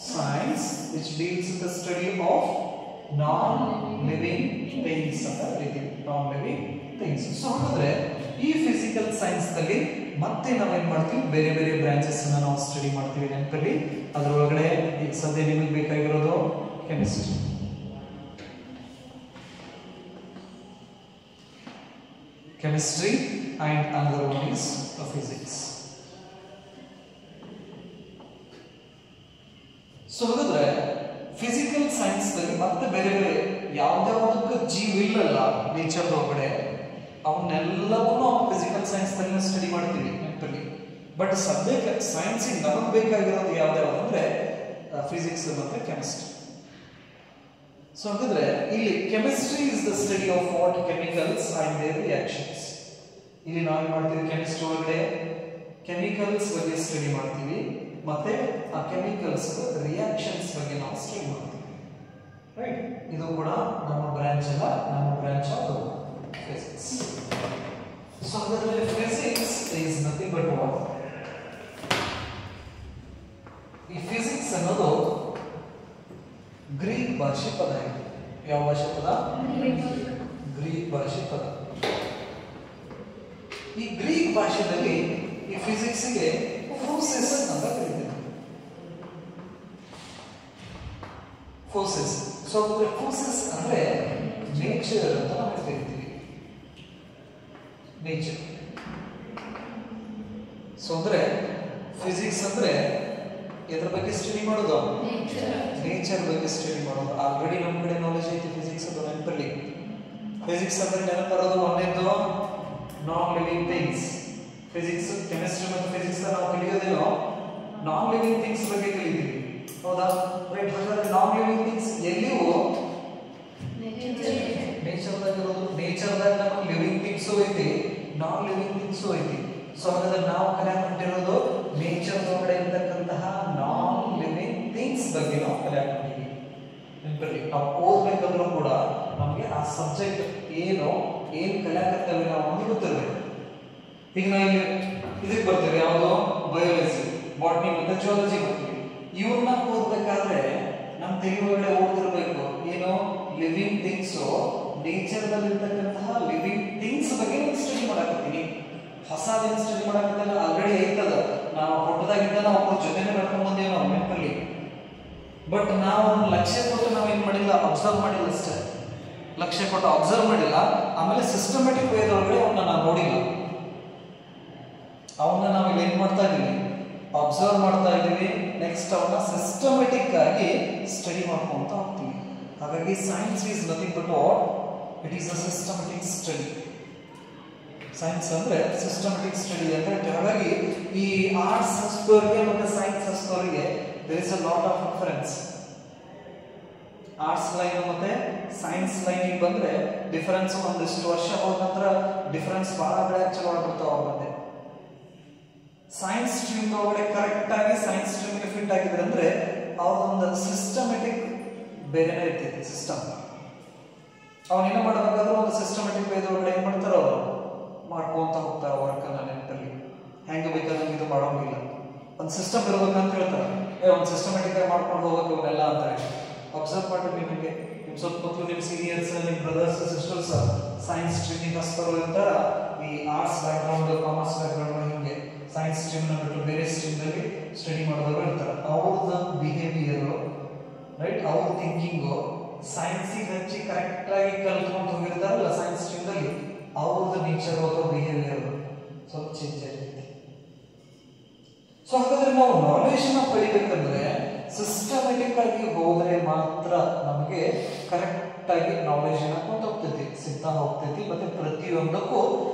science which deals with the study of non-living things ಅಂತ ಕರಿತೀವಿ. Non-living things. So ಹಾಗಾದ್ರೆ ಈ ಫಿಸಿಕಲ್ ಸೈನ್ಸ್ ನಲ್ಲಿ ಮತ್ತೆ ನಾವೇನ್ ಮಾಡ್ತೀವಿ, ಬೇರೆ ಬೇರೆ ಬ್ರಾಂಚಸ್ ಅನ್ನ ನಾವು ಸ್ಟಡಿ ಮಾಡ್ತೀವಿ ನೆನಪಲ್ಲಿ. ಅದರೊಳಗಡೆ ಈಗ ಸದ್ಯ ನಿಮಗೆ ಬೇಕಾಗಿರೋದು chemistry. Chemistry and another one is physics. So ಹಾಗಾದ್ರೆ ಫಿಸಿಕಲ್ ಸೈನ್ಸ್ ನಲ್ಲಿ ಮತ್ತೆ ಬೇರೆ ಬೇರೆ ಯಾವ್ದಾವುದಕ್ಕೆ ಜೀವ ಇಲ್ಲಲ್ಲ ನೇಚರ್ ಒಳಗಡೆ ಅವನ್ನೆಲ್ಲವನ್ನೂ ಫಿಸಿಕಲ್ ಸೈನ್ಸ್ ನಲ್ಲಿ ಸ್ಟಡಿ ಮಾಡ್ತೀವಿ ನೆನಪಲ್ಲಿ. ಬಟ್ ಸದ್ಯಕ್ಕೆ ಸೈನ್ಸ್ ನಮಗೆ ಬೇಕಾಗಿರೋದು ಯಾವ್ದಾವ್ದು ಅಂದ್ರೆ ಫಿಸಿಕ್ಸ್ ಮತ್ತೆ ಕೆಮಿಸ್ಟ್ರಿ. ಸೊ ಹಾಗಾದ್ರೆ ಇಲ್ಲಿ chemistry is the study of what chemicals and their reactions. ಇಲ್ಲಿ ನಾವು ಮಾಡ್ತೀವಿ ಕೆಮಿಸ್ಟ್ರಿ ಒಳಗಡೆ ಕೆಮಿಕಲ್ಸ್ ಬಗ್ಗೆ ಸ್ಟಡಿ ಮಾಡ್ತೀವಿ, ಮತ್ತೆ ಆ ಕೆಮಿಕಲ್ಸ್ ರಿಯಾಕ್ಷನ್ಸ್ ಬಗ್ಗೆ ನಾವು ಸ್ಟಡಿ ಮಾಡ್ತೀವಿ, ರೈಟ್? ಇದು ಕೂಡ ನಮ್ಮ ಬ್ರಾಂಚ್ ಅಲ್ಲ, ನಮ್ಮ ಬ್ರಾಂಚ್ ಆಫ್ ಫಿಸಿಕ್ಸ್. ಸೊ ಹಾಗಾದ್ರೆ physics is nothing but what? ಈ ಫಿಸಿಕ್ಸ್ ಅನ್ನೋದು ಗ್ರೀಕ್ ಭಾಷೆ ಪದ ಇದೆ. ಯಾವ ಭಾಷೆ ಪದ? ಗ್ರೀಕ್ ಭಾಷೆ ಪದ. ಈ ಗ್ರೀಕ್ ಭಾಷೆಯಲ್ಲಿ ಈ ಫಿಸಿಕ್ಸ್ ಗೆ ಫೋರ್ಸಸ್ ಅಂತ ಕರೀತಾರೆ. ಫೋರ್ಸಸ್. ಸೊ ಫೋರ್ಸಸ್ ಅಂದ್ರೆ ನೇಚರ್ ಅಂತ ನಾವು ಕರಿತೀವಿ. ನೇಚರ್. ಸೊ ಅಂದ್ರೆ ಫಿಸಿಕ್ಸ್ ಅಂದ್ರೆ ಎದ್ರ ಬಗ್ಗೆ ಸ್ಟಡಿ ಮಾಡೋದು? ನೇಚರ್ ಬಗ್ಗೆ ಸ್ಟಡಿ ಮಾಡೋದು. ಆಲ್ರೆಡಿ ನಮ್ಮ ಕಡೆ ನಾಲೆಜ್ ಐತಿ ಫಿಸಿಕ್ಸ್ ಅದು ನೆನಪಲ್ಲಿ. ಫಿಸಿಕ್ಸ್ ಅಂದ್ರೆ ನೆನಪರೋದು ಒಂದೇದು non living things. Physics, chemistry ಮತ್ತು ಫಿಸಿಕ್ಸ್ ನಾವು ಕಲಿಯೋದಿಲ್ಲ, ನಾನ್ ಲಿವಿಂಗ್ ಥಿಂಗ್ಸ್ ಬಗ್ಗೆ ಕಲಿತೀವಿ, ಹೌದಾ? ರೈಟ್. ಹಾಗಾದ್ರೆ ನಾನ್ ಲಿವಿಂಗ್ ಥಿಂಗ್ಸ್ ಎಲ್ಲಿಯೂ ನೇಚರ್ದಾಗ ಇರೋದು. ನೇಚರ್ದಾಗ ನಮ್ಮ ಲಿವಿಂಗ್ ಥಿಂಗ್ಸು ಐತಿ, ನಾನ್ ಲಿವಿಂಗ್ ಥಿಂಗ್ಸು ಐತಿ. ಸೊ ಹಾಗಾದ್ರೆ ನಾವು ಕಲಿಯಾಕೊಂಡಿರೋದು ನೇಚರ್ ಒಳಗಡೆ ಇರ್ತಕ್ಕಂತಹ ನಾನ್ ಲಿವಿಂಗ್ ಥಿಂಗ್ಸ್ ಬಗ್ಗೆ ನಾವು ಕಲಿಯಾಕೊಂಡಿದ್ದೀವಿ. ನೆನಪಲ್ಲಿ ನಾವು ಓದ್ಬೇಕಂದ್ರೂ ಕೂಡ ನಮಗೆ ಆ ಸಬ್ಜೆಕ್ಟ್ ಏನ್ ಕಲಿಯಾಕತ್ತೇವೆ ನಾವು ನಮಗೆ ಗೊತ್ತಿರಬೇಕು. ಈಗ ನಾವು ಇಲ್ಲಿ ಇದಕ್ಕೆ ಬರ್ತೀವಿ, ಯಾವುದು? ಬಯಾಲಜಿ, ಬಾಟ್ನಿ ಮತ್ತೆ ಜಿಯಾಲಜಿ ಬರ್ತೀವಿ. ಇವನ್ನ ಓದ್ಬೇಕಾದ್ರೆ ನಮ್ಮ ತೆಗೆ ಒಳಗಡೆ ಓದ್ತಿರ್ಬೇಕು ಏನು? ಲಿವಿಂಗ್ ಥಿಂಗ್ಸ್, ನೇಚರ್ ದಲ್ಲಿ ಇರ್ತಕ್ಕಂತಹ ಲಿವಿಂಗ್ ಥಿಂಗ್ಸ್ ಬಗ್ಗೆ ಸ್ಟಡಿ ಮಾಡಾಕತ್ತೀನಿ. ಹೊಸದೇನು ಸ್ಟಡಿ ಮಾಡಾಕತ್ತಲ್ಲ, ಆಲ್ರೆಡಿ ಐತದ. ನಾವು ಹುಟ್ಟದಾಗಿದ್ದ ನಾವು ಅವ್ರ ಜೊತೆನೆ ನಡ್ಕೊಂಡ್ ಬಂದೇವಿ ನಾವು ನೆನಪಲ್ಲಿ. ಬಟ್ ನಾವು ಅದನ್ನ ಲಕ್ಷ್ಯ ಕೊಟ್ಟು ನಾವೇನ್ ಮಾಡಿಲ್ಲ, ಅಬ್ಸರ್ವ್ ಮಾಡಿಲ್ಲ ಅಷ್ಟೇ. ಲಕ್ಷ್ಯ ಕೊಟ್ಟು ಅಬ್ಸರ್ವ್ ಮಾಡಿಲ್ಲ, ಆಮೇಲೆ ಸಿಸ್ಟಮ್ಯಾಟಿಕ್ ವೇದೊಳಗಡೆ ಅವನ್ನ ನಾವು ನೋಡಿಲ್ಲ. ಅವನ್ನ ನಾವು ಇಲ್ಲಿ ಏನ್ ಮಾಡ್ತಾ ಇದೀವಿ? ಅಬ್ಸರ್ವ್ ಮಾಡ್ತಾ ಇದೀವಿ. ನೆಕ್ಸ್ಟ್ ಅವನ್ನ ಸಿಸ್ಟಮ್ಯಾಟಿಕ್ ಆಗಿ ಸ್ಟಡಿ ಮಾಡ್ಕೊಂತ ಹೋಗ್ತೀವಿ. ಹಾಗಾಗಿ science is nothing but what? It is a systematic study. Science ಅಂದ್ರೆ ಸಿಸ್ಟಮ್ಯಾಟಿಕ್ ಸ್ಟಡಿ ಅಂತ ಹೇಳ್ತೀವಿ. ಹಾಗಾಗಿ ಈ ಆರ್ಟ್ಸ್ ಹಚ್ಚಿದವರಿಗೆ ಮತ್ತೆ ಸೈನ್ಸ್ ಹಚ್ಚಿದವರಿಗೆ there is a lot of difference. Arts line ಮತ್ತೆ ಸೈನ್ಸ್ ಲೈನ್ ಬಂದ್ರೆ ಡಿಫರೆನ್ಸ್ ಒಂದಿಷ್ಟು ವರ್ಷ ಹೋದ ನಂತರ ಡಿಫರೆನ್ಸ್ ಬಹಳ ಬೆಳೆ ಚಲೋ ಆಗ್ಬಿಡ್ತಾವ. ಮತ್ತೆ ಸೈನ್ಸ್ ಸ್ಟ್ರೀಮ್ ಒಳಗಡೆ ಕರೆಕ್ಟ್ ಆಗಿ ಸೈನ್ಸ್ ಸ್ಟ್ರೀಮ್ ಫಿಟ್ ಆಗಿದ್ರೆ ಅಂದ್ರೆ ಅವ್ರದೊಂದು ಸಿಸ್ಟಮ್ಯಾಟಿಕ್ ಬೇರೆನೇ ಇರ್ತೈತಿ ಸಿಸ್ಟಮ್. ಅವನೇನು ಮಾಡಬೇಕಾದ್ರೂ ಒಂದು ಸಿಸ್ಟಮ್ ಒಂದು ಸಿಸ್ಟಮ್ ಇರಬೇಕಂತ ಹೇಳ್ತಾರೆ. ಒಂದು ಸಿಸ್ಟಮ್ಯಾಟಿಕ್ ಆಗಿ ಮಾಡ್ಕೊಂಡು ಹೋಗಬೇಕು ಇವನ್ನೆಲ್ಲ ಅಂತ ಹೇಳಿ ಅಬ್ಸರ್ವ್ ಮಾಡಿ. ನಿಮಗೆ ನಿಮ್ಮ ಸುತ್ತಮುತ್ತಲು ನಿಮ್ಮ ಸೀನಿಯರ್ಸ್, ನಿಮ್ಮ ಬ್ರದರ್ಸ್ ಸಿಸ್ಟರ್ಸ್ ಸೈನ್ಸ್ ಸ್ಟ್ರೀಮಿಗೆ ಹಸ್ಪರು ಇರ್ತಾರ. ಈ ಆರ್ಟ್ಸ್ ಬ್ಯಾಕ್ಗ್ರೌಂಡ್, ಕಾಮರ್ಸ್ ಬ್ಯಾಕ್ಗ್ರೌಂಡ್, ಹಿಂಗೆ ಸೈನ್ಸ್ ಸ್ಟ್ರೀಮ್ನ ಬಿಟ್ಟು ಬೇರೆ ಸ್ಟ್ರೀಮ್ನಲ್ಲಿ ಸ್ಟಡಿ ಮಾಡಿದವರು ಇರ್ತಾರೆ. ಅವ್ರದ್ದು ಬಿಹೇವಿಯರು ರೈಟ್, ಅವ್ರ ಥಿಂಕಿಂಗು ಸೈನ್ಸಿಗೆ ಹಚ್ಚಿ ಕರೆಕ್ಟಾಗಿ ಕಲ್ತ್ಕೊಂಡು ಹೋಗಿರ್ತಾರಲ್ಲ ಸೈನ್ಸ್ ಸ್ಟ್ರೀಮ್ನಲ್ಲಿ, ಅವ್ರದ್ದು ನೇಚರ್ ಅಥವಾ ಬಿಹೇವಿಯರ್ ಸ್ವಲ್ಪ ಚೇಂಜ್ ಆಗಿರುತ್ತೆ. ಸೊ ಹಾಗಾದ್ರೆ ನಾವು ನಾಲೆಜ್ನ ಪಡಿಬೇಕಂದ್ರೆ ಸಿಸ್ಟಮೆಟಿಕ್ ಆಗಿ ಹೋದ್ರೆ ಮಾತ್ರ ನಮಗೆ ಕರೆಕ್ಟ್ ಆಗಿ ನಾಲೆಜ್ ಹಾಕೊಂಡು ಹೋಗ್ತೈತಿ, ಸಿಗ್ತಾ ಹೋಗ್ತೈತಿ. ಮತ್ತೆ ಪ್ರತಿಯೊಂದಕ್ಕೂ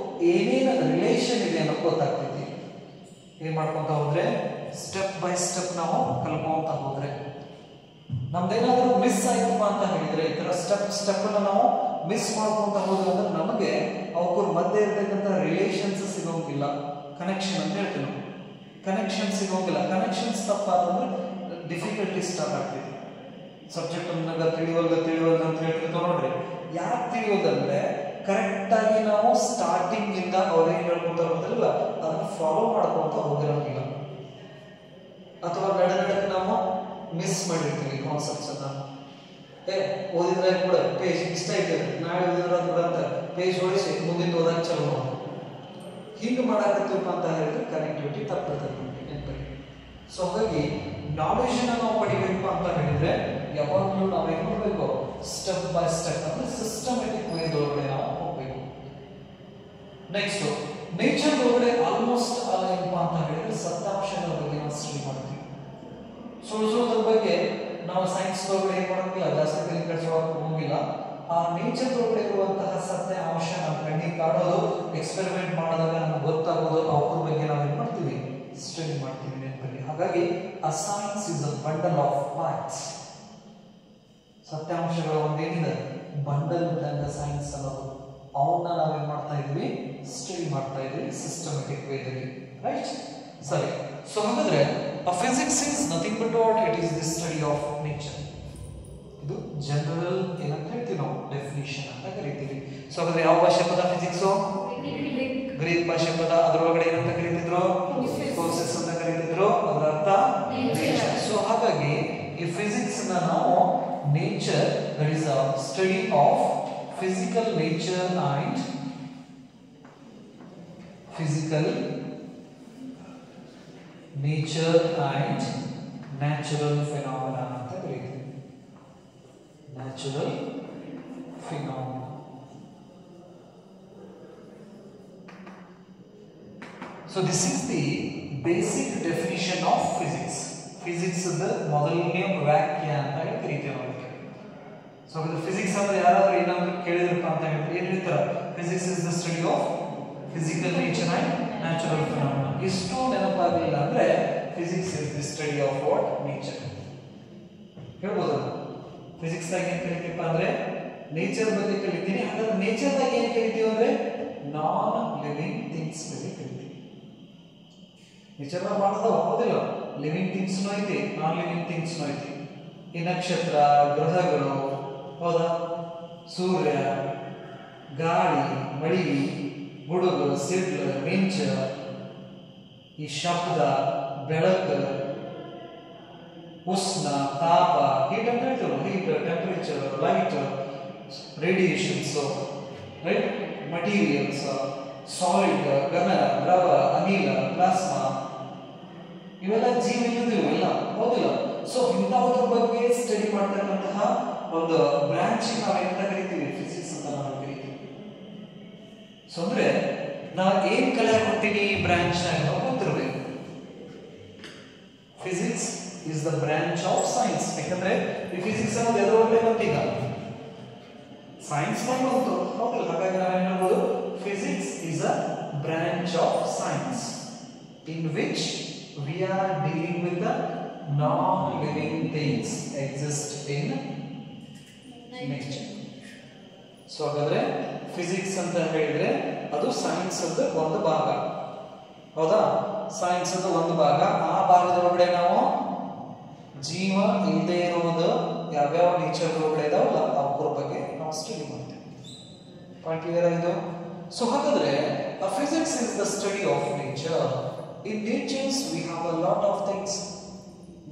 ಏನೇನು ರಿಲೇಷನ್ ಇದೆ ಅನ್ನೋದು ಗೊತ್ತಾಗ್ತೈತಿ. ಏನ್ ಮಾಡ್ಕೊಂತ ಹೋದ್ರೆ ಸ್ಟೆಪ್ ಬೈ ಸ್ಟೆಪ್ ನಾವು ಕಲ್ಕೊಂತ ಹೋದ್ರೆ ನಮ್ದೇನಾದ್ರೂ ಮಿಸ್ ಆಯ್ತಪ್ಪ ಅಂತ ಹೇಳಿದ್ರೆ, ಈ ತರ ಸ್ಟೆಪ್ ಅನ್ನ ನಾವು ಮಿಸ್ ಮಾಡ್ಕೊಂತ ಹೋದ್ರೆ ಅಂದ್ರೆ ನಮಗೆ ಅವ್ರ ಮಧ್ಯೆ ಇರ್ತಕ್ಕಂಥ ರಿಲೇಷನ್ಸ್ ಸಿಗೋಂಗಿಲ್ಲ. ಕನೆಕ್ಷನ್ ಅಂತ ಹೇಳ್ತೀವಿ ನಾವು, ಕನೆಕ್ಷನ್ ಸಿಗೋಂಗಿಲ್ಲ. ಕನೆಕ್ಷನ್ಸ್ ತಪ್ಪಾದ್ರೆ ಡಿಫಿಕಲ್ಟಿ ಸ್ಟಾರ್ಟ್ ಆಗ್ತೈತಿ. ಸಬ್ಜೆಕ್ಟ್ ಅನ್ನ ತಿಳಿವಲ್ದ ಅಂತ ಹೇಳ್ತಿರ್ತಾವ ನೋಡ್ರಿ. ಯಾಕೆ ತಿಳಿಯೋದಂದ್ರೆ ಕರೆಕ್ಟ್ ಆಗಿ ನಾವು ಸ್ಟಾರ್ಟಿಂಗ್ ಇಂದ ಅವ್ರೇನ್ ಹೇಳ್ಕೊಂತ ಹೋಗೋದಿಲ್ಲ ಅದನ್ನ ಫಾಲೋ ಮಾಡ್ಕೊಂತ ಹೋಗಿರೋಂಗಿಲ್ಲ, ಅಥವಾ ನಡಕ್ಕೆ ನಾವು ಮಿಸ್ ಮಾಡಿರ್ತೀವಿ ಕಾನ್ಸೆಪ್ಟ್ಸ್ ಅನ್ನ. ಓದಿದ್ರೆ ಕೂಡ ಪೇಜ್ ಇಷ್ಟ ಐತೆ, ನಾಳೆ ಓದಿದ್ರೆ ಕೂಡ ಅಂತ ಪೇಜ್ ಓಡಿಸಿ ಮುಂದಿನ ಓದಕ್ಕೆ ಚಲೋ ಮಾಡೋದು. ಹಿಂಗೆ ಮಾಡಾಕತ್ತೀವಪ್ಪ ಅಂತ ಹೇಳಿದ್ರೆ ಕನೆಕ್ಟಿವಿಟಿ ತಪ್ಪಿರ್ತದೆ ನೆನಪಲ್ಲಿ. ಸೊ ಹಾಗಾಗಿ ನಾಲೆಜ್ ನಾವು ಪಡಿಬೇಕು ಅಂತ ಹೇಳಿದ್ರೆ ಯಾವಾಗಲೂ ನಾವು ಏನ್ ಮಾಡಬೇಕು, ಸ್ಟೆಪ್ ಬೈ ಸ್ಟೆಪ್ ಅಂದ್ರೆ ಸಿಸ್ಟಮೆಟಿಕ್ ವೇದೊಳಗಡೆ ನಾವು ಹೋಗ್ಬೇಕು. ನೆಕ್ಸ್ಟ್ ನೇಚರ್ ಒಳಗಡೆ ಆಲ್ಮೋಸ್ಟ್ ಅಲ್ಲ ಏನಪ್ಪ ಅಂತ ಹೇಳಿದ್ರೆ ಸತ್ಯಾಂಶಗಳ ಬಗ್ಗೆ ನಾವು ಸ್ಟಡಿ ಮಾಡ್ತೀವಿ. ಸುಳ್ಳುದ್ರ ಬಗ್ಗೆ ನಾವು ಸೈನ್ಸ್ ಒಳಗಡೆ ಏನ್ ಮಾಡೋಂಗಿಲ್ಲ, ಜಾಸ್ತಿ ತಲೆ ಕೆಡಿಸ್ಕೊಳ್ಳೋಕೆ ಹೋಗಿಲ್ಲ. ಆ ನೇಚರ್ ಒಳಗಡೆ ಇರುವಂತಹ ಸತ್ಯ ಅಂಶ ನಮ್ಮ ಕಣ್ಣಿಗೆ ಕಾಣೋದು, ಎಕ್ಸ್ಪೆರಿಮೆಂಟ್ ಮಾಡಿದಾಗ ನಮ್ಗೆ ಗೊತ್ತಾಗೋದು, ಅವ್ರ ಬಗ್ಗೆ ನಾವು ಏನ್ ಮಾಡ್ತೀವಿ, ಸ್ಟಡಿ ಮಾಡ್ತೀವಿ ನೆನಪಲ್ಲಿ. ಹಾಗಾಗಿ ಆ science is a bundle of facts. ಸತ್ಯಾಂಶಗಳ ಒಂದೇನಿದೆ ಬಂಡಲ್ ಇದ್ದಂಗ ಸೈನ್ಸ್ ಅನ್ನೋದು, ಅವನ್ನ ನಾವೇನ್ ಮಾಡ್ತಾ ಇದ್ವಿ, ಸ್ಟಡಿ ಮಾಡ್ತಾ ಇದ್ವಿ ಸಿಸ್ಟಮೆಟಿಕ್ ವೇದಲ್ಲಿ. ರೈಟ್, ಸರಿ. ಸೊ ಹಾಗಾದ್ರೆ physics is nothing but what, it is the study of nature. ಇದು ಜನರಲ್ ಏನಂತ ಹೇಳ್ತೀವಿ ನಾವು, ಡೆಫಿನಿಷನ್ ಅಂತ ಕರಿತೀವಿ. ಸೊ ಹಾಗಾದ್ರೆ ಯಾವ ಭಾಷೆ ಪದ ಫಿಸಿಕ್ಸ್? ಗ್ರೀಕ್ ಭಾಷೆ ಪದ. ಅದರೊಳಗಡೆ ಏನಂತ ಕರೀತಿದ್ರು, ಫೋರ್ಸಸ್ ಅಂತ ಕರೀತಿದ್ರು. ಅದರ ಅರ್ಥ ನೇಚರ್. ಸೊ ಹಾಗಾಗಿ ಈ ಫಿಸಿಕ್ಸ್ ನ ನಾವು nature, that is a study of physical nature and physical nature and natural phenomena ಅಂತ ಕರೀತೀವಿ. Natural phenomena. So this is the basic definition of physics. Physics is the ಮೊದಲನೇ ವ್ಯಾಖ್ಯಾ ಅಂತ ಹೇಳಿ ಕರೀತೀವಿ ನಾವು. ಸೊ ಇದು ಫಿಸಿಕ್ಸ್ ಅಂದ್ರೆ ಯಾರಾದ್ರೂ ಏನಾದ್ರು ಕೇಳಿದ್ರಪ್ಪ ಅಂತ ಹೇಳಿದ್ರೆ ಏನ್ ಹೇಳ್ತಾರೆ, physics is the study of physical nature and natural phenomena. ಇಷ್ಟು ನೆನಪಾಗಲಿಲ್ಲ ಅಂದ್ರೆ physics is the study of what, nature ಹೇಳ್ಬೋದು. ಫಿಸಿಕ್ಸ್ ದಾಗ ಏನ್ ಕರಿತೀವಪ್ಪ ಅಂದ್ರೆ ನೇಚರ್ ಬಗ್ಗೆ ಕಲಿತೀನಿ. ಹಾಗಾದ್ರೆ ನೇಚರ್ ದಾಗ ಏನ್ ಕರಿತೀವಿ ಅಂದ್ರೆ ನಾನ್ ಲಿವಿಂಗ್ ಥಿಂಗ್ಸ್ ಬಗ್ಗೆ ಕಲಿತೀವಿ. ನೇಚರ್ ಮಾಡೋದು ಹೌದಿಲ್ಲ, ಲಿವಿಂಗ್ ಥಿಂಗ್ಸ್ ಐತಿ, ನಾನ್ ಲಿವಿಂಗ್ ಥಿಂಗ್ಸ್ ಐತಿ. ಈ ನಕ್ಷತ್ರ, ಗ್ರಹಗಳು, ಹೌದಾ, ಸೂರ್ಯ, ಗಾಳಿ, ಮಳಿ, ಗುಡುಗು, ಸಿಡ್ಲು, ಮಿಂಚ, ಈ ಶಬ್ದ, ಬೆಳಕು, ಉಷ್ಣ, ತಾಪ, ಹೀಟ್ ಅಂತ ಹೇಳ್ತೀವಿ, heat, temperature, light, radiations, right, materials, solid, ಘನ, ದ್ರವ, ಅನಿಲ, ಪ್ಲಾಸ್ಮಾ, ಇವೆಲ್ಲ ಜೀವ ಇವೆಲ್ಲ ಹೌದಿಲ್ಲ. ಸೊ ಇಂಥದ್ರ ಬಗ್ಗೆ ಸ್ಟಡಿ ಮಾಡ್ತಕ್ಕಂತಹ ಒಂದು ಬ್ರಾಂಚ್ ನಾವೇನಂತ ಕರಿತೀವಿ, ಫಿಸಿಕ್ಸ್ ಅಂತ ನಾವು ಕರಿತೀವಿ. ಸೊ ಅಂದ್ರೆ ನಾವು ಏನ್ ಕಲಿಯಕ್ ಹೋಗ್ತೀವಿ ಈ ಬ್ರಾಂಚ್ ನಾವು ಗೊತ್ತಿರಬೇಕು. Physics is the branch of science. ಯಾಕಂದ್ರೆ ಈ ಫಿಸಿಕ್ಸ್ ಅನ್ನೋದು ಎದುರುಗಡೆ ಬಂತೀಗ ಸೈನ್ಸ್ ಬಂತು ಹೌದಿಲ್ಲ. ಹಾಗಾಗಿ ನಾವೇನ್ ಹೇಳ್ಬೋದು, physics is a branch of science in which we are dealing with the non-living things exist in nature. So ಹಾಗಾದ್ರೆ ಫಿಸಿಕ್ಸ್ ಅಂತ ಹೇಳಿದ್ರೆ ಅದು ಸೈನ್ಸ್ ಅಂತ ಒಂದು ಭಾಗ, ಹೌದಾ, ಸೈನ್ಸ್ ಅಂತ ಒಂದು ಭಾಗ. ಆ ಭಾಗದೊಳಗಡೆ ನಾವು ಜೀವ ಇಲ್ಲದೆ ಇರುವುದು ಯಾವ್ಯಾವ ನೇಚರ್ ಒಳಗಡೆ ಇದಾವಲ್ಲ ಅವ್ರ ಬಗ್ಗೆ ನಾವು ಸ್ಟಡಿ ಮಾಡ್ತೀವಿ. ಪಾಯಿಂಟ್ ಕ್ಲಿಯರ್ ಆಗಿದೆ. ಸೊ ಹಾಗಾದ್ರೆ physics is the study of nature. In nature's we have a lot of things.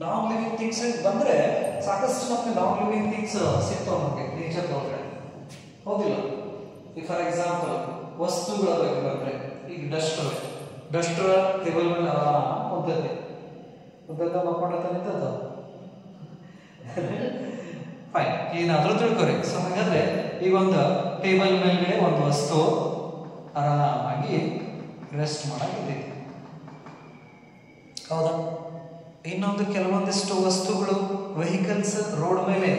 Non living things ಬಂದ್ರೆ ಸಾಕಷ್ಟು ನಮಗೆ ನಾನ್ ಲಿವಿಂಗ್ ಥಿಂಗ್ಸ್ ಸಿಗ್ತಾವೆ ನಮಗೆ ನೇಚರ್ ಒಳಗಡೆ, ಹೌದಿಲ್ಲ? ಈ ಫಾರ್ ಎಕ್ಸಾಂಪಲ್ ವಸ್ತುಗಳ ಬಗ್ಗೆ ಬಂದ್ರೆ ಈಗ ಡಸ್ಟರ್ ಟೇಬಲ್ ಮೇಲೆ ಕುಂತೈತಿ, ಮಕ್ಕೊಂಡತ ನಿಂತದ ಫೈನ್, ಏನಾದ್ರೂ ತಿಳ್ಕೊರಿ. ಸೊ ಹಾಗಾದ್ರೆ ಈಗ ಒಂದು ಟೇಬಲ್ ಮೇಲ್ಗಡೆ ಒಂದು ವಸ್ತು ಆರಾಮಾಗಿ ರೆಸ್ಟ್ ಮಾಡಾಗಿದೆ, ಹೌದಾ? ಇನ್ನೊಂದು ಕೆಲವೊಂದಿಷ್ಟು ವಸ್ತುಗಳು ವೆಹಿಕಲ್ಸ್ ರೋಡ್ ಮೇಲೆ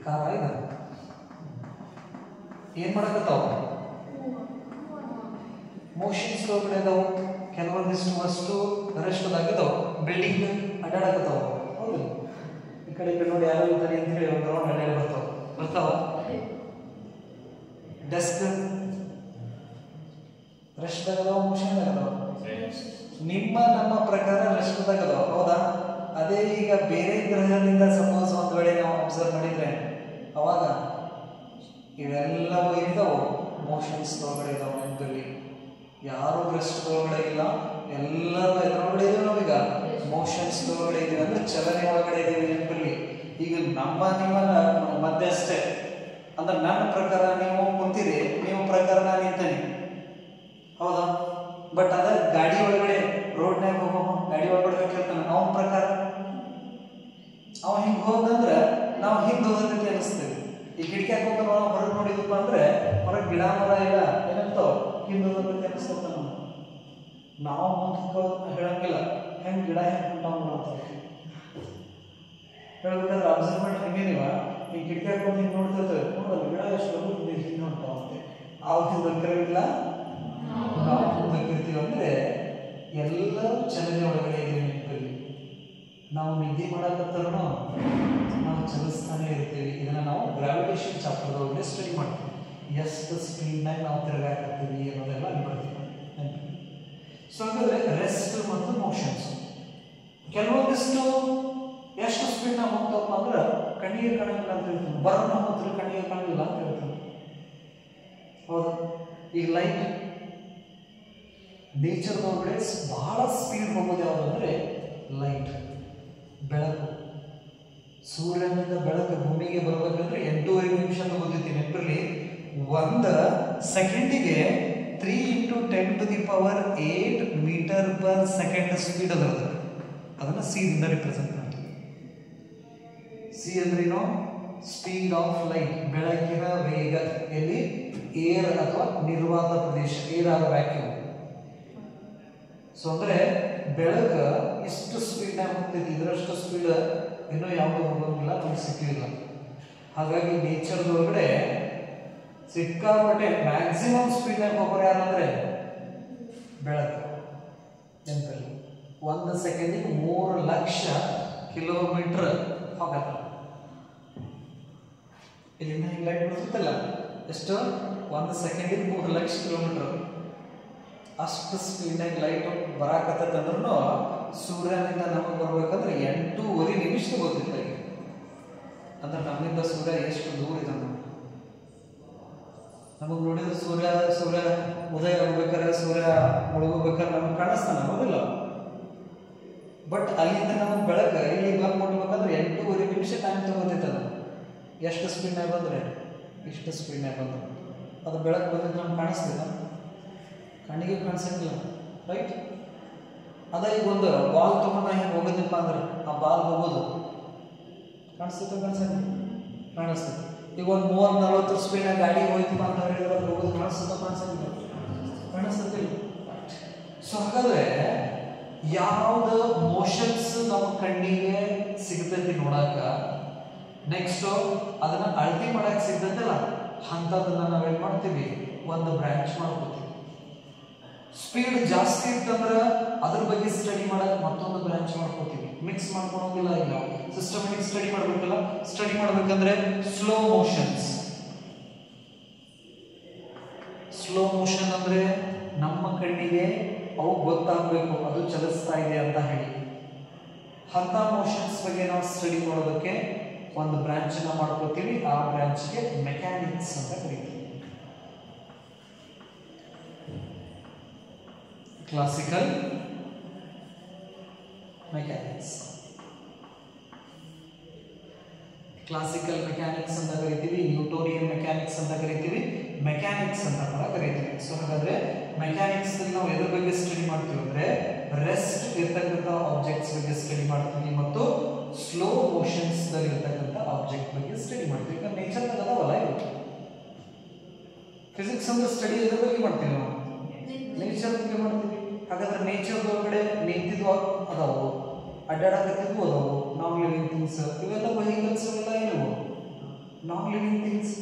ಕಾರ ಇದೆ, ಏನ್ ಮಾಡಕತ್ತಾವ? ಮೋಷನ್ಸ್ ಒಳಗಡೆ ಅದಾವ. ಕೆಲವೊಂದಿಷ್ಟು ವಸ್ತು ರೆಸ್ಟ್ದಾಗಿದ್ದಾವ. ಬಿಲ್ಡಿಂಗ್ ಅಡ್ಡಾಡಕತ್ತಾವ, ಹೌದು? ಈ ಕಡೆ ನೋಡಿ ಯಾರು ಇದ್ದಾರೆ ಅಂತ ಹೇಳಿ ಒಂದು ರೌಂಡ್ ಅಡ್ಡಾಡಿ ಬರ್ತಾವ. ಡೆಸ್ಕ್ ರೆಸ್ಟ್ದಾಗದಾವ, ಮೋಷನ್ದಾಗದಾವ. ನಿಮ್ಮ ನಮ್ಮ ಪ್ರಕಾರ ರೆಸ್ಟ್ದಾಗದಾವ, ಹೌದಾ? ಅದೇ ಈಗ ಬೇರೆ ಗ್ರಹದಿಂದ ಸಪೋಸ್ ಒಂದ್ ವೇಳೆ ನಾವು ಅಬ್ಸರ್ವ್ ಮಾಡಿದ್ರೆ ಅವಾಗ ಇವೆಲ್ಲವೂ ಇದ್ದಾವು ಮೋಷನ್ಸ್ ಒಳಗಡೆ ಇದಾವೆ. ನೆನಪಲ್ಲಿ ಯಾರು ರೆಸ್ಟ್ ಒಳಗಡೆ ಇಲ್ಲ, ಎಲ್ಲರೂ ಎದ್ರೊಳಗಡೆ ಇದೀವಿ ನಾವೀಗ ಮೋಷನ್ಸ್ ಒಳಗಡೆ ಇದೀವಿ, ಅಂದ್ರೆ ಚಲನೆ ಒಳಗಡೆ ಇದೀವಿ. ನೆನಪಲ್ಲಿ ಈಗ ನಮ್ಮ ನಿಮ್ಮ ಮಧ್ಯೆ ಅಷ್ಟೇ, ಅಂದ್ರೆ ನನ್ನ ಪ್ರಕಾರ ನೀವು ಕುಂತೀರಿ, ನೀವು ಪ್ರಕಾರ ನಾನು ನಿಂತೇನೆ, ಹೌದಾ? ಬಟ್ ಅದ ಗಾಡಿ ಒಳಗಡೆ ರೋಡ್ನಾಗ ಹೋಗೋ ಗಾಡಿ ಒಳಗಡೆ ಹೋಗಿರ್ತಾನೆ, ಅವನ ಪ್ರಕಾರ ಅವ ಹಿಂಗ್ ಹೋದಂದ್ರೆ ನಾವು ಹಿಂಗ್ ಹೋಗಂತ ಅನಿಸ್ತೇವೆ. ಈ ಕಿಟಕಿ ಹಾಕೋತ ನಾವು ಹೊರಗೆ ನೋಡಿದಪ್ಪ ಅಂದ್ರೆ ಹೊರಗೆ ಗಿಡ ಮರ ಇಲ್ಲ ಏನಂತಾವ ಹಿಂದ್ ಹೋಗಂತ ಅನಿಸ್ತೇವೆ. ನಾವು ಮುಂದೆ ಹೇಳಂಗಿಲ್ಲ, ಹೆಂಗ್ ಗಿಡ ಹೆಂಗ್ ಕುಂಟಾವ್ ಮಾಡ್ತಾವೆ ಹೇಳ್ಬೇಕಾದ್ರೆ ಅಬ್ಸರ್ವ್ ಮಾಡಿ ಹಂಗೆ ನೀವ ಈ ಕಿಟಕಿ ಹಾಕೊಂಡು ಹಿಂಗೆ ನೋಡ್ತಿರ್ತೇವೆ, ನೋಡಲ್ಲ ಗಿಡ ಎಷ್ಟು ಹಿಂಗೆ ಹೊಂಟಾವಂತೆ. ಅವು ಹಿಂದಿಲ್ಲ, ನಾವು ಹಿಂದಿರ್ತೀವಿ ಅಂದ್ರೆ ಎಲ್ಲರೂ ಚಲನೆ ಒಳಗಡೆ ಇದೀವಿ. ನೆನಪಲ್ಲಿ ನಾವು ನಿದ್ದೆ ಮಾಡಕತ್ತಾರೂ ನಾವು ಚಲಿಸ್ತಾನೆ ಇರ್ತೀವಿ. ಇದನ್ನ ನಾವು ಗ್ರಾವಿಟೇಷನ್ ಚಾಪ್ಟರ್ ಒಳಗಡೆ ಸ್ಟಡಿ ಮಾಡ್ತೀವಿ. ಎಷ್ಟು ಸ್ಪೀಡ್ನಾಗ ನಾವು ತಿರುಗಾಡ್ತೀವಿ ಅನ್ನೋದೆಲ್ಲ ಅಲ್ಲಿ ಬರ್ತೀವಿ. ಸೊ ಹಾಗಾದ್ರೆ ರೆಸ್ಟ್ ಮತ್ತು ಮೋಷನ್ಸ್ ಕೆಲವೊಂದಿಷ್ಟು ಎಷ್ಟು ಸ್ಪೀಡ್ನಾಗ ಹೋಗ್ತಪ್ಪ ಅಂದ್ರೆ ಕಣ್ಣಿಗೆ ಕಾಣಂಗಿಲ್ಲ ಅಂತ ಹೇಳ್ತೀವಿ. ಬರ್ನ ಹೋದ್ರೆ ಕಣ್ಣಿಗೆ ಕಾಣಂಗಿಲ್ಲ ಅಂತ ಹೇಳ್ತೀವಿ, ಹೌದಾ? ಈಗ ಲೈಟ್ ನೇಚರ್ ಒಳಗಡೆ ಬಹಳ ಸ್ಪೀಡ್ ಹೋಗೋದು ಯಾವುದು ಅಂದ್ರೆ ಲೈಟ್, ಬೆಳಕು. ಸೂರ್ಯನಿಂದ ಬೆಳಕು ಭೂಮಿಗೆ ಬರಬೇಕಂದ್ರೆ 8.5 ನಿಮಿಷ ತಗೋತೈತಿ. ನೆನಪಲ್ಲಿ 1 ಸೆಕೆಂಡಿಗೆ 3 × 10⁸ ಮೀಟರ್/ಸೆಕೆಂಡ್ ಸ್ಪೀಡ್ ಅದರದ್ದು. ಅದನ್ನ ಸಿ ಇಂದ ರಿಪ್ರೆಸೆಂಟ್ ಮಾಡ್ತೀವಿ. ಸಿ ಅಂದ್ರೇನು? ಸ್ಪೀಡ್ ಆಫ್ ಲೈಟ್, ಬೆಳಕಿನ ವೇಗ. ಎಲ್ಲಿ? ಏರ್ ಅಥವಾ ನಿರ್ವಾತ ಪ್ರದೇಶ, ಏರ್ ಆರ್ ವ್ಯಾಕ್ಯೂಮ್. ಸೊ ಅಂದ್ರೆ ಬೆಳಕ ಇಷ್ಟು ಸ್ಪೀಡ್ನಾಗ ಹೋಗ್ತೈತಿ, ಇದರಷ್ಟು ಸ್ಪೀಡ್ ಇನ್ನೂ ಯಾವುದು ಹೋಗೋಂಗಿಲ್ಲ, ನಮ್ಗೆ ಸಿಕ್ಕಿಲ್ಲ. ಹಾಗಾಗಿ ನೇಚರ್ ಒಳಗಡೆ ಸಿಕ್ಕಾಪಟ್ಟೆ ಮ್ಯಾಕ್ಸಿಮಮ್ ಸ್ಪೀಡ್ನಾಗ ಹೋಗೋರು ಯಾರಂದ್ರೆ ಬೆಳಕು. ನೆನಪಲ್ಲಿ 1 ಸೆಕೆಂಡಿಗೆ 3 ಲಕ್ಷ ಕಿಲೋಮೀಟರ್ ಹೋಗತ್ತ. ಇಲ್ಲಿಂದ ಹಿಂಗೆ ಲೈಟ್ ಬಿಡ್ತಲ್ಲ, ಎಷ್ಟು? 1 ಸೆಕೆಂಡಿಗೆ 3 ಲಕ್ಷ ಕಿಲೋಮೀಟರ್. ಅಷ್ಟು ಸ್ಪೀಡ್ನಾಗ ಲೈಟ್ ಬರಾಕತ್ತಂದ್ರೂ ಸೂರ್ಯನಿಂದ ನಮಗೆ ಬರ್ಬೇಕಂದ್ರೆ 8.5 ನಿಮಿಷ ಗೊತ್ತಿಲ್ಲ. ಅಂದ್ರೆ ನಮ್ಮಿಂದ ಸೂರ್ಯ ಎಷ್ಟು ದೂರ ಇದೆ ನಮಗೆ ನೋಡಿದ್ರೆ ಸೂರ್ಯ ಉದಯ ಆಗ್ಬೇಕಾದ್ರೆ ಸೂರ್ಯ ಮುಳುಗಬೇಕಾದ್ರೆ ನಮ್ಗೆ ಕಾಣಿಸ್ತಾನ, ಹೌದಿಲ್ಲ? ಬಟ್ ಅಲ್ಲಿಂದ ನಮಗೆ ಬೆಳಕ ಇಲ್ಲಿ ಬಂದು ಮುಟ್ಬೇಕಂದ್ರೆ 8.5 ನಿಮಿಷ ಟೈಮ್ ತಗೋತೈತದ. ಎಷ್ಟು ಸ್ಪೀಡ್ನಾಗ ಬಂದ್ರೆ ಇಷ್ಟು ಸ್ಪೀಡ್ನಾಗ ಬಂದ್ರೆ ಅದು ಬೆಳಕು ಬಂದಿದ್ದು ನಮ್ಗೆ ಕಾಣಿಸ್ತದ? ಕಣ್ಣಿಗೆ ಕಾಣಿಸಂಗಿಲ್ಲ, ರೈಟ್? ಅದ ಈಗ ಒಂದು ಬಾಲ್ ತಗೊಂಡ ಹೆಂಗೆ ಹೋಗೋದಿಪ್ಪ ಅಂದ್ರೆ ಆ ಬಾಲ್ ಹೋಗೋದು ಕಾಣಿಸ್ತೈತೆ? ಕಾಣಿಸ್ತೈತೆ. ಈಗ ಒಂದು 30-40 ಸ್ಪೀಡ್ನಾಗ ಗಾಡಿ ಹೋಯ್ತಪ್ಪ ಅಂತ ಹೇಳಿದ್ರೆ ಹೋಗೋದು ಕಾಣಿಸ್ತಂಗಿಲ್ಲ? ಕಾಣಿಸ್ತೈತಿಲ್ಲ. ಸೊ ಹಾಗಾದ್ರೆ ಯಾವ್ದು ಮೋಷನ್ಸ್ ನಮ್ಮ ಕಣ್ಣಿಗೆ ಸಿಗ್ತೈತಿ ನೋಡಾಕ, ನೆಕ್ಸ್ಟ್ ಅದನ್ನ ಅಳತೆ ಮಾಡಕ್ ಸಿಗ್ತೈತಲ್ಲ, ಅಂತದನ್ನ ನಾವೇನ್ ಮಾಡ್ತೀವಿ? ಒಂದು ಬ್ರಾಂಚ್ ಮಾಡ್ಕೋತೀವಿ. ಸ್ಪೀಡ್ ಜಾಸ್ತಿ ಇತ್ತಂದ್ರೆ ಅದ್ರ ಬಗ್ಗೆ ಸ್ಟಡಿ ಮಾಡಕ್ ಮತ್ತೊಂದು ಬ್ರಾಂಚ್ ಮಾಡ್ಕೋತೀವಿ. ಮಿಕ್ಸ್ ಮಾಡ್ಕೊಳಂಗಿಲ್ಲ. ಇಲ್ಲ, ಸಿಸ್ಟಮ್ಯಾಟಿಕ್ ಸ್ಟಡಿ ಮಾಡ್ಬೇಕಲ್ಲ. ಸ್ಟಡಿ ಮಾಡ್ಬೇಕಂದ್ರೆ ಸ್ಲೋ ಮೋಷನ್ಸ್. ಸ್ಲೋ ಮೋಷನ್ ಅಂದ್ರೆ ನಮ್ಮ ಕಣ್ಣಿಗೆ ಅವು ಗೊತ್ತಾಗಬೇಕು ಅದು ಚಲಿಸ್ತಾ ಇದೆ ಅಂತ ಹೇಳಿ. ಅಂತ ಮೋಷನ್ಸ್ ಬಗ್ಗೆ ನಾವು ಸ್ಟಡಿ ಮಾಡೋದಕ್ಕೆ ಒಂದು ಬ್ರಾಂಚ್ ಮಾಡ್ಕೋತೀವಿ. ಆ ಬ್ರಾಂಚ್ಗೆ ಮೆಕ್ಯಾನಿಕ್ಸ್ ಅಂತ ಕರೀತೀವಿ. Classical mechanics. ಕ್ಲಾಸಿಕಲ್ ಮೆಕ್ಯಾನಿಕ್ಸ್ ಅಂತ ಕರಿತೀವಿ, ನ್ಯೂಟೋನಿಯನ್ ಮೆಕ್ಯಾನಿಕ್ಸ್ ಅಂತ ಕರಿತೀವಿ, ಮೆಕ್ಯಾನಿಕ್ಸ್ ಅಂತ ಕೂಡ ಕರಿತೀವಿ. ಸೊ ಹಾಗಾದ್ರೆ ಮೆಕ್ಯಾನಿಕ್ಸ್ ನಾವು ಎದ್ರ ಬಗ್ಗೆ ಸ್ಟಡಿ ಮಾಡ್ತೀವಿ ಅಂದ್ರೆ ರೆಸ್ಟ್ ಇರ್ತಕ್ಕಂಥ ಆಬ್ಜೆಕ್ಟ್ಸ್ ಬಗ್ಗೆ ಸ್ಟಡಿ ಮಾಡ್ತೀವಿ ಮತ್ತು ಸ್ಲೋ ಮೋಷನ್ಸ್ ದಲ್ಲಿ ಇರ್ತಕ್ಕಂಥ ಆಬ್ಜೆಕ್ಟ್ ಬಗ್ಗೆ ಸ್ಟಡಿ ಮಾಡ್ತೀವಿ. ಈಗ ನೇಚರ್ ಅದಾವಲ್ಲ ಇವು. ಫಿಸಿಕ್ಸ್ ಅಂದ್ರೆ ಸ್ಟಡಿ ಎದ್ರ ಬಗ್ಗೆ ಮಾಡ್ತೀವಿ ನಾವು? ನೇಚರ್ ಬಗ್ಗೆ ಮಾಡ್ತೀವಿ. ಹಾಗಾದ್ರೆ ನೇಚರ್ ಒಳಗಡೆ ನಿಂತಿದ್ವು ಅದಾವು, ಅಡ್ಡಾಡಕತ್ತಿದ್ವು ಅದಾವು, ನಾನ್ ಲಿವಿಂಗ್ ಥಿಂಗ್ಸ್, ಇವೆಲ್ಲ ವೆಹಿಕಲ್ಸ್ ಇವೆಲ್ಲ ಏನು ನಾನ್ ಲಿವಿಂಗ್ ಥಿಂಗ್ಸ್.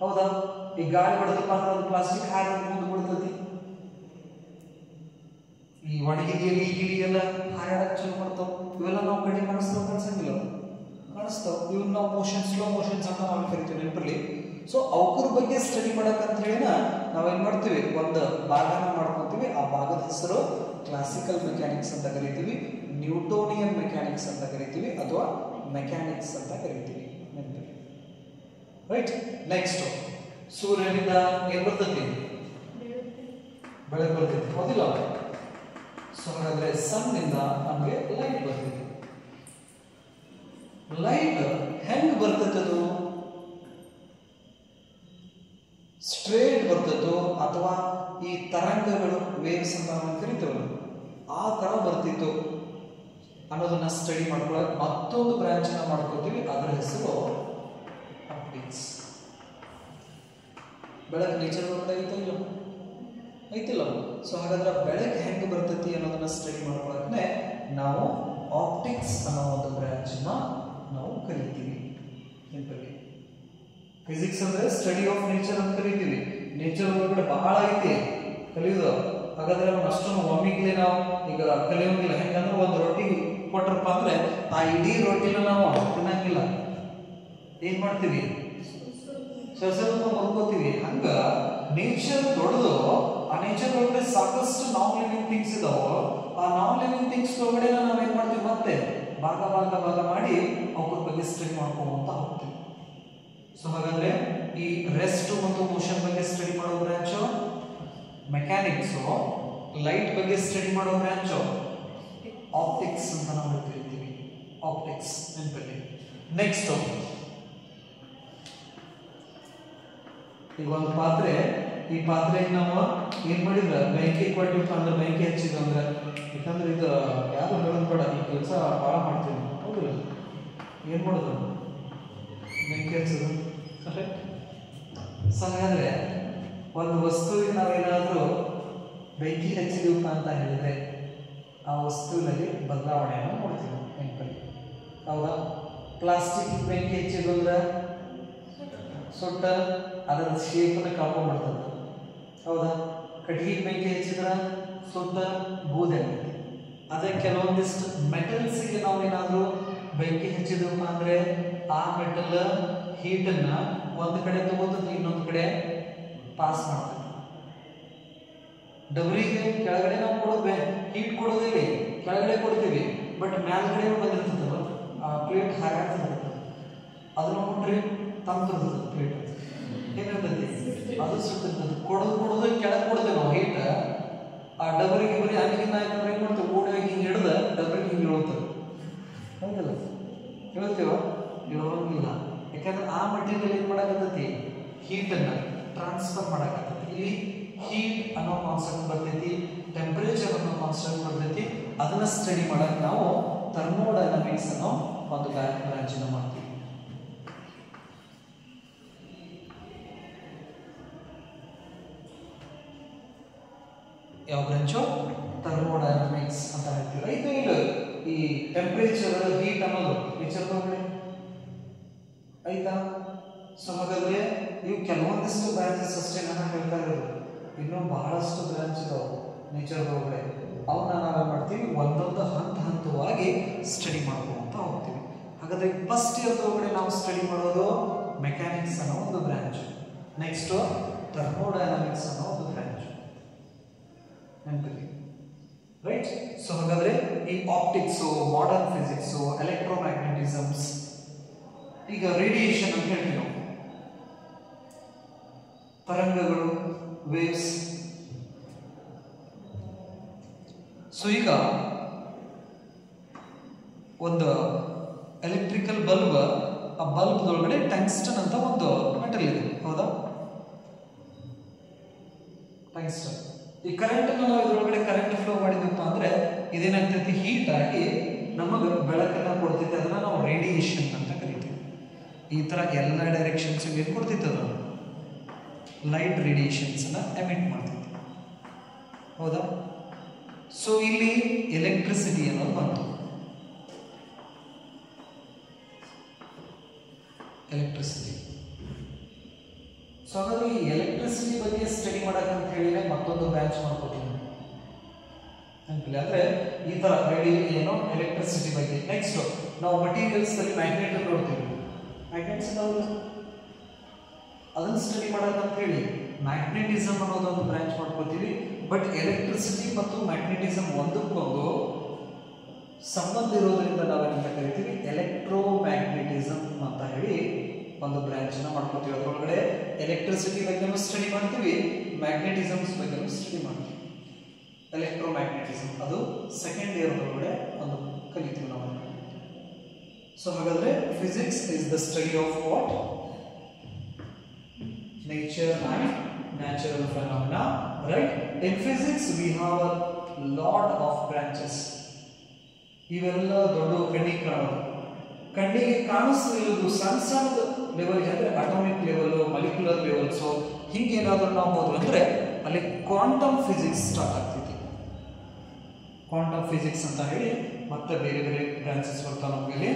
ಹೌದಾ? ಈ ಗಾಳಿ ಹೊಡೆದಪ್ಪ ಅಂದ್ರೆ ಪ್ಲಾಸ್ಟಿಕ್ ಹಾರ ಮುಂದೆ ಬಿಡ್ತತಿ, ಈ ಒಣಗಿಲಿ ಗಿಲಿ ಎಲ್ಲ ಹಾರಾಡಕ್ ಚಲೋ ಮಾಡ್ತಾವ. ಇವೆಲ್ಲ ನಾವು ಕಡೆ ಕಾಣಿಸ್ತಾವ ಕಾಣಿಸಂಗಿಲ್ಲ, ಕಾಣಿಸ್ತಾವ. ಇವನ್ನ ನಾವು ಮೋಷನ್ ಸ್ಲೋ ಮೋಷನ್ಸ್ ಅಂತ ನಾವು ಕರಿತೀವಿ ನೆನಪಲ್ಲಿ. ಸೊ ಅವ್ರ ಬಗ್ಗೆ ಸ್ಟಡಿ ಮಾಡಕಂತ ಹೇಳಿನ ನಾವೇನ್ ಮಾಡ್ತೀವಿ, ಒಂದು ಭಾಗನ ಮಾಡ್ಕೊತೀವಿ. ಆ ಭಾಗದ ಹೆಸರು ಕ್ಲಾಸಿಕಲ್ ಮೆಕ್ಯಾನಿಕ್ಸ್ ಅಂತ ಕರಿತೀವಿ, ನ್ಯೂಟೋನಿಯನ್ ಮೆಕ್ಯಾನಿಕ್ಸ್ ಅಂತ ಕರಿತೀವಿ, ಅಥವಾ ಮೆಕ್ಯಾನಿಕ್ಸ್ ಅಂತ ಕರಿತೀವಿ. ರೈಟ್. ನೆಕ್ಸ್ಟ್, ಸೂರ್ಯನಿಂದ ಏನ್ ಬರ್ತೈತಿ? ಬೆಳಕು ಬರ್ತೈತಿ, ಹೌದಿಲ್ಲ? ಸೊ ಹಾಗಾದ್ರೆ ಸನ್ ಇಂದ ನಮಗೆ ಲೈಟ್ ಬರ್ತೈತಿ. ಲೈಟ್ ಹೆಂಗ್ ಬರ್ತೈತದು? ಸ್ಟ್ರೇಟ್ ಬರ್ತೈತೋ ಅಥವಾ ಈ ತರಂಗಗಳು ವೇವ್ಸ್ ಅಂತ ನಾವು ಕರಿತೇವಲ್ಲ ಆ ತರ ಬರ್ತಿತ್ತು ಅನ್ನೋದನ್ನ ಸ್ಟಡಿ ಮಾಡ್ಕೊಳ್ಳೋಕೆ ಮತ್ತೊಂದು ಬ್ರಾಂಚ್ ನ ಮಾಡ್ಕೊತೀವಿ. ಅದರ ಹೆಸರು ಆಪ್ಟಿಕ್ಸ್. ಬೆಳಕು ನೇಚರ್ ಒಳಗಡೆ ಐತಿಲ್ಲ, ಐತಿಲ್ಲ. ಸೊ ಹಾಗಾದ್ರೆ ಬೆಳಕು ಹೆಂಗೆ ಬರ್ತೈತಿ ಅನ್ನೋದನ್ನ ಸ್ಟಡಿ ಮಾಡ್ಕೊಳ್ಳೋಕೆ ನಾವು ಆಪ್ಟಿಕ್ಸ್ ಅನ್ನೋ ಒಂದು ಬ್ರಾಂಚ್ ನ ನಾವು ಕರಿತೀವಿ. ಫಿಸಿಕ್ಸ್ ಅಂದ್ರೆ ಸ್ಟಡಿ ಆಫ್ ನೇಚರ್ ಅಂತ ಕರಿತೀವಿ. ನೇಚರ್ ಒಳಗಡೆ ಬಹಳ ಐತಿ ಕಲಿಯೋದು. ಹಾಗಾದ್ರೆ ನಾವು ಅಷ್ಟೊಂದು ಒಮ್ಮಿಗ್ಲಿ ನಾವು ಈಗ ಕಲಿಯೋಂಗಿಲ್ಲ. ಹೆಂಗಂದ್ರೆ ಒಂದು ರೊಟ್ಟಿ ಕೊಟ್ರಪ್ಪ ಅಂದ್ರೆ ಆ ಇಡೀ ರೊಟ್ಟಿನ ನಾವು ತಿನ್ನಂಗಿಲ್ಲ. ಏನ್ ಮಾಡ್ತೀವಿ? ಸ್ವಲ್ಪ ಮಲ್ಕೋತೀವಿ. ಹಂಗ ನೇಚರ್ ದೊಡ್ಡದು. ಆ ನೇಚರ್ ಒಳಗಡೆ ಸಾಕಷ್ಟು ನಾನ್ ಲಿವಿಂಗ್ ಥಿಂಗ್ಸ್ ಇದಾವ. ಆ ನಾನ್ ಲಿವಿಂಗ್ ಥಿಂಗ್ಸ್ ಒಳಗಡೆ ನಾವ್ ಏನ್ ಮಾಡ್ತೀವಿ, ಮತ್ತೆ ಭಾಗ ಭಾಗ ಭಾಗ ಮಾಡಿ ಅವ್ರ ಬಗ್ಗೆ ಸ್ಟಡಿ ಮಾಡ್ಕೊಂತ ಹೋಗ್ತೀವಿ. ಸೊ ಹಾಗಾದ್ರೆ ಈ ರೆಸ್ಟ್ ಮತ್ತು ಮೋಷನ್ ಬಗ್ಗೆ ಸ್ಟಡಿ ಮಾಡೋ ಬ್ರಾಂಚ್ ಮೆಕ್ಯಾನಿಕ್ಸ್, ಲೈಟ್ ಬಗ್ಗೆ ಸ್ಟಡಿ ಮಾಡೋ ಬ್ರಾಂಚ್ ಆಪ್ಟಿಕ್ಸ್ ಅಂತ ನಾವು ಕರಿತೀವಿ. ಆಪ್ಟಿಕ್ಸ್ ನೆನಪಲ್ಲಿ. ನೆಕ್ಸ್ಟ್, ಈಗ ಒಂದು ಪಾತ್ರೆ, ಈ ಪಾತ್ರೆಗೆ ನಾವು ಏನ್ ಮಾಡಿದ್ರ ಬೆಂಕಿ ಕೊಟ್ಟಿಪ್ಪ ಅಂದ್ರೆ ಬೆಂಕಿ ಹಚ್ಚಿದ ಅಂದ್ರೆ, ಯಾಕಂದ್ರೆ ಇದು ಯಾರು ಹೇಳೋದು ಬೇಡ, ಈ ಕೆಲಸ ಭಾಳ ಮಾಡ್ತೀವಿ ಹೌದಿಲ್ಲ. ಏನ್ ಮಾಡೋದು? ಬೆಂಕಿ ಹಚ್ಚೋದು. ಕರೆಕ್ಟ್. ಸೊ ಹಾಗಾದ್ರೆ ಒಂದು ವಸ್ತುವಿಗೆ ನಾವೇನಾದ್ರೂ ಬೆಂಕಿ ಹಚ್ಚಿದೀವಪ್ಪ ಅಂತ ಹೇಳಿದ್ರೆ ಆ ವಸ್ತುವಿನಲ್ಲಿ ಬದಲಾವಣೆಯನ್ನು ನೋಡ್ತೀವಿ ನೆನಪಲ್ಲಿ. ಹೌದಾ? ಪ್ಲಾಸ್ಟಿಕ್ ಬೆಂಕಿ ಹಚ್ಚಿದ್ರೆ ಸುಟ್ಟ ಅದರ ಶೇಪನ್ನು ಕಳ್ಕೊಂಡ್ಬಿಡ್ತದೆ. ಹೌದಾ? ಕಟ್ಟಿಗೆ ಬೆಂಕಿ ಹಚ್ಚಿದ್ರ ಸುಟ್ಟ ಬೂದೆ ಆಗ್ತದೆ. ಅದೇ ಕೆಲವೊಂದಿಷ್ಟು ಮೆಟಲ್ಸ್ಗೆ ನಾವು ಏನಾದರೂ ಬೆಂಕಿ ಹಚ್ಚಿದ್ರಪ್ಪ ಅಂದ್ರೆ ಆ ಮೆಟಲ್ ಹೀಟನ್ನ ಒಂದು ಕಡೆ ತಗೋತದೆ, ಇನ್ನೊಂದು ಕಡೆ ಪಾಸ್ ಮಾಡ್ತದೆ. ಡಬರಿಗೆ ಕೆಳಗಡೆ ನಾವು ಕೊಡೋದು ಹೀಟ್ ಕೊಡೋದಿಲ್ಲ, ಕೆಳಗಡೆ ಕೊಡ್ತೀವಿ. ಬಟ್ ಮೇಲ್ಗಡೆ ಬಂದಿರ್ತದಲ್ಲ ಆ ಪ್ಲೇಟ್ ಹಾರಾಡ್ತಿರ್ತದೆ, ಅದನ್ನ ಕೊಟ್ರಿ ತಂದಿರ್ತದೆ ಪ್ಲೇಟ್. ಏನಿರ್ತೈತಿ? ಅದು ಸುತ್ತಿರ್ತದೆ. ಕೊಡೋದು ಕೆಳಗೆ ಕೊಡ್ತೇವೆ ನಾವು ಹೀಟ್. ಆ ಡಬರಿಗೆ ಬರೀ ಅಲ್ಲಿಂದ ಏನ್ ಮಾಡ್ತೇವೆ, ಓಡಾಗಿ ಹಿಂಗೆ ಹಿಡ್ದ ಡಬರಿಗೆ ಹಿಂಗೆ ಇಳುತ್ತದೆ. ಹೌದಲ್ಲ? ಹೇಳ್ತೀವ? ಇರೋಂಗಿಲ್ಲ. ಯಾಕಂದ್ರೆ ಆ ಮಟೀರಿಯಲ್ ಏನ್ ಮಾಡಕತ್ತೈತಿ, ಹೀಟನ್ನ ಟ್ರಾನ್ಸ್ಫರ್ ಮಾಡಕತ್ತೈತಿ. ಇಲ್ಲಿ ಹೀಟ್ ಅನ್ನೋ ಕಾನ್ಸೆಪ್ಟ್ ಬರ್ತೈತಿ, ಟೆಂಪರೇಚರ್ ಅನ್ನೋ ಕಾನ್ಸೆಪ್ಟ್ ಬರ್ತೈತಿ. ಅದನ್ನ ಸ್ಟಡಿ ಮಾಡಕ್ ನಾವು ಥರ್ಮೋಡೈನಮಿಕ್ಸ್ ಅನ್ನೋ ಒಂದು ಬ್ರಾಂಚ್ ಮಾಡ್ತೀವಿ. ಯಾವ ಬ್ರಾಂಚು? ಥರ್ಮೋಡೈನಮಿಕ್ಸ್ ಅಂತ ಹೇಳ್ತೀವಿ. ಇದು ಇಲ್ಲ ಈ ಟೆಂಪರೇಚರ್ ಹೀಟ್ ಅನ್ನೋದು ನೇಚರ್ ಒಳಗಡೆ ಆಯ್ತಾ? ಸೊ ಹಾಗಾದ್ರೆ ಇವು ಕೆಲವೊಂದಿಷ್ಟು ಬ್ರಾಂಚಸ್ ಅಷ್ಟೇ ನಾನು ಹೇಳ್ತಾ ಇರೋದು. ಇನ್ನೂ ಬಹಳಷ್ಟು ಬ್ರಾಂಚ್ ಇದಾವೆ ನೇಚರ್ ಒಳಗಡೆ. ಅವನ್ನ ನಾವೇನ್ ಮಾಡ್ತೀವಿ, ಒಂದೊಂದು ಹಂತವಾಗಿ ಸ್ಟಡಿ ಮಾಡ್ಕೊಂತ ಹೋಗ್ತೀವಿ. ಹಾಗಾದ್ರೆ ಫಸ್ಟ್ ಇಯರ್ ಒಳಗಡೆ ನಾವು ಸ್ಟಡಿ ಮಾಡೋದು ಮೆಕ್ಯಾನಿಕ್ಸ್ ಅನ್ನೋ ಒಂದು ಬ್ರಾಂಚ್. ನೆಕ್ಸ್ಟ್ ಥರ್ಮೋಡೈನಮಿಕ್ಸ್ ಅನ್ನೋ ಒಂದು ಬ್ರಾಂಚ್ ನೆನಪಿದೆ. ರೈಟ್. ಸೊ ಹಾಗಾದ್ರೆ ಈ ಆಪ್ಟಿಕ್ಸು, ಮಾಡರ್ನ್ ಫಿಸಿಕ್ಸು, ಎಲೆಕ್ಟ್ರೋಮ್ಯಾಗ್ನೆಟಿಸಮ್ಸ್, ಈಗ ರೇಡಿಯೇಷನ್ ಅಂತ ಹೇಳ್ತೀವಿ ನಾವು, ತರಂಗಗಳು, ವೇವ್ಸ್, ಎಲೆಕ್ಟ್ರಿಕಲ್ ಬಲ್ಬ್, ಆ ಬಲ್ಬ್ ಒಳಗಡೆ ಟಂಗ್ಸ್ಟನ್ ಅಂತ ಒಂದು ಮೆಟಲ್ ಇದೆ, ಹೌದಾ? ಟಂಗ್ಸ್ಟನ್. ಈ ಕರೆಂಟ್ ಅನ್ನು ನಾವು ಇದರೊಳಗಡೆ ಕರೆಂಟ್ ಫ್ಲೋ ಮಾಡಿದ್ವಪ್ಪ ಅಂದ್ರೆ ಇದೇನಾಗ್ತೈತಿ, ಹೀಟ್ ಆಗಿ ನಮಗೆ ಬೆಳಕನ್ನ ಕೊಡ್ತೈತಿ. ಅದನ್ನ ನಾವು ರೇಡಿಯೇಷನ್ ಅಂತ ಕರಿತೀವಿ. ಈ ತರ ಎಲ್ಲ ಡೈರೆಕ್ಷನ್ಸ್ ಏನು ಕೊಡ್ತೈತಿ, ಅದು ಲೈಟ್ ರೇಡಿಯೇಷನ್ಸ್ ಅನ್ನ ಎಮಿಟ್ ಮಾಡ್ತೈತಿ, ಹೌದಾ? ಸೊ ಇಲ್ಲಿ ಎಲೆಕ್ಟ್ರಿಸಿಟಿ ಅನ್ನೋದು ಬಂತು. ಎಲೆಕ್ಟ್ರಿಸಿಟಿ. ಸೊ ಹಾಗಾದ್ರೆ ಈ ಎಲೆಕ್ಟ್ರಿಸಿಟಿ ಬಗ್ಗೆ ಸ್ಟಡಿ ಮಾಡಕ್ಕಂತ ಹೇಳಿದ್ರೆ ಮತ್ತೊಂದು ಬ್ರಾಂಚ್ ಮಾಡ್ಕೋತೀನಿ ಅಂದ್ರೆ ಈ ತರ ಏನೋ ಎಲೆಕ್ಟ್ರಿಸಿಟಿ ಬಗ್ಗೆ. ನೆಕ್ಸ್ಟ್ ನಾವು ಮಟೀರಿಯಲ್ಸ್ ಅಲ್ಲಿ ಮ್ಯಾಗ್ನೆಟ್ ನೋಡ್ತೀವಿ. ಮ್ಯಾಗ್ನೆಟ್ಸ್ ಅದನ್ನ ಸ್ಟಡಿ ಮಾಡಕ್ಕಂತ ಹೇಳಿ ಮ್ಯಾಗ್ನೆಟಿಸಮ್ ಅನ್ನೋದೊಂದು ಬ್ರಾಂಚ್ ಮಾಡ್ಕೋತೀವಿ. ಬಟ್ ಎಲೆಕ್ಟ್ರಿಸಿಟಿ ಮತ್ತು ಮ್ಯಾಗ್ನೆಟಿಸಮ್ ಒಂದಕ್ಕೊಂದು ಸಂಬಂಧ ಇರೋದ್ರಿಂದ ನಾವೇನಂತ ಕರಿತೀವಿ, ಎಲೆಕ್ಟ್ರೋಮ್ಯಾಗ್ನೆಟಿಸಮ್ ಅಂತ ಹೇಳಿ ಒಂದು ಬ್ರಾಂಚ್ ನ ಮಾಡ್ಕೋತೀವಿ. ಅದರೊಳಗಡೆ ಎಲೆಕ್ಟ್ರಿಸಿಟಿ ಬಗ್ಗೆನೂ ಸ್ಟಡಿ ಮಾಡ್ತೀವಿ, ಮ್ಯಾಗ್ನೆಟಿಸಮ್ಸ್ ಬಗ್ಗೆನೂ ಸ್ಟಡಿ ಮಾಡ್ತೀವಿ. ಎಲೆಕ್ಟ್ರೋಮ್ಯಾಗ್ನೆಟಿಸಮ್ ಅದು ಸೆಕೆಂಡ್ ಇಯರ್ ಒಳಗಡೆ ಒಂದು ಕಲಿತೀವಿ ನಾವು. ಸೊ ಹಾಗಾದ್ರೆ physics is the study of what? Nature and natural phenomena, right? In physics we have a lot of branches. ಇವೆಲ್ಲ ದೊಡ್ಡ ಕಣ್ಣಿಗೆ ಕಾಣಿಸ್ತಿರೋದು ಸಣ್ಣ ಸಣ್ಣ ಲೆವೆಲ್ ಅಂದ್ರೆ atomic level, molecular level. So ಹಿಂಗೇನಾದ್ರೂ ನಾವು ಹೋದ್ವಿ ಅಂದ್ರೆ ಅಲ್ಲಿ ಕ್ವಾಂಟಮ್ ಫಿಸಿಕ್ಸ್ ಸ್ಟಾರ್ಟ್ ಆಗ್ತೈತಿ. ಕ್ವಾಂಟಮ್ ಫಿಸಿಕ್ಸ್ ಅಂತ ಹೇಳಿ ಮತ್ತೆ ಬೇರೆ ಬೇರೆ ಬ್ರಾಂಚಸ್ ಬರ್ತಾವೆ ನಮಗೆ.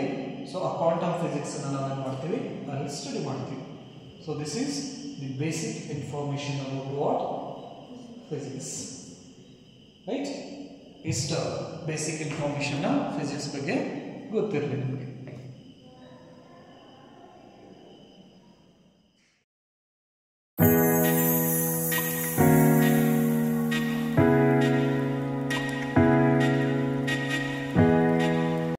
ಸೊ ಆ ಕ್ವಾಂಟಮ್ ಫಿಸಿಕ್ಸ್ ಅನ್ನ ನಾವು ಏನು ಮಾಡ್ತೀವಿ, ಅಲ್ಲಿ ಸ್ಟಡಿ ಮಾಡ್ತೀವಿ. So this is the basic information about what? Physics, right? Is the basic information of physics ಬಗ್ಗೆ ಗೊತ್ತಿರಲಿ.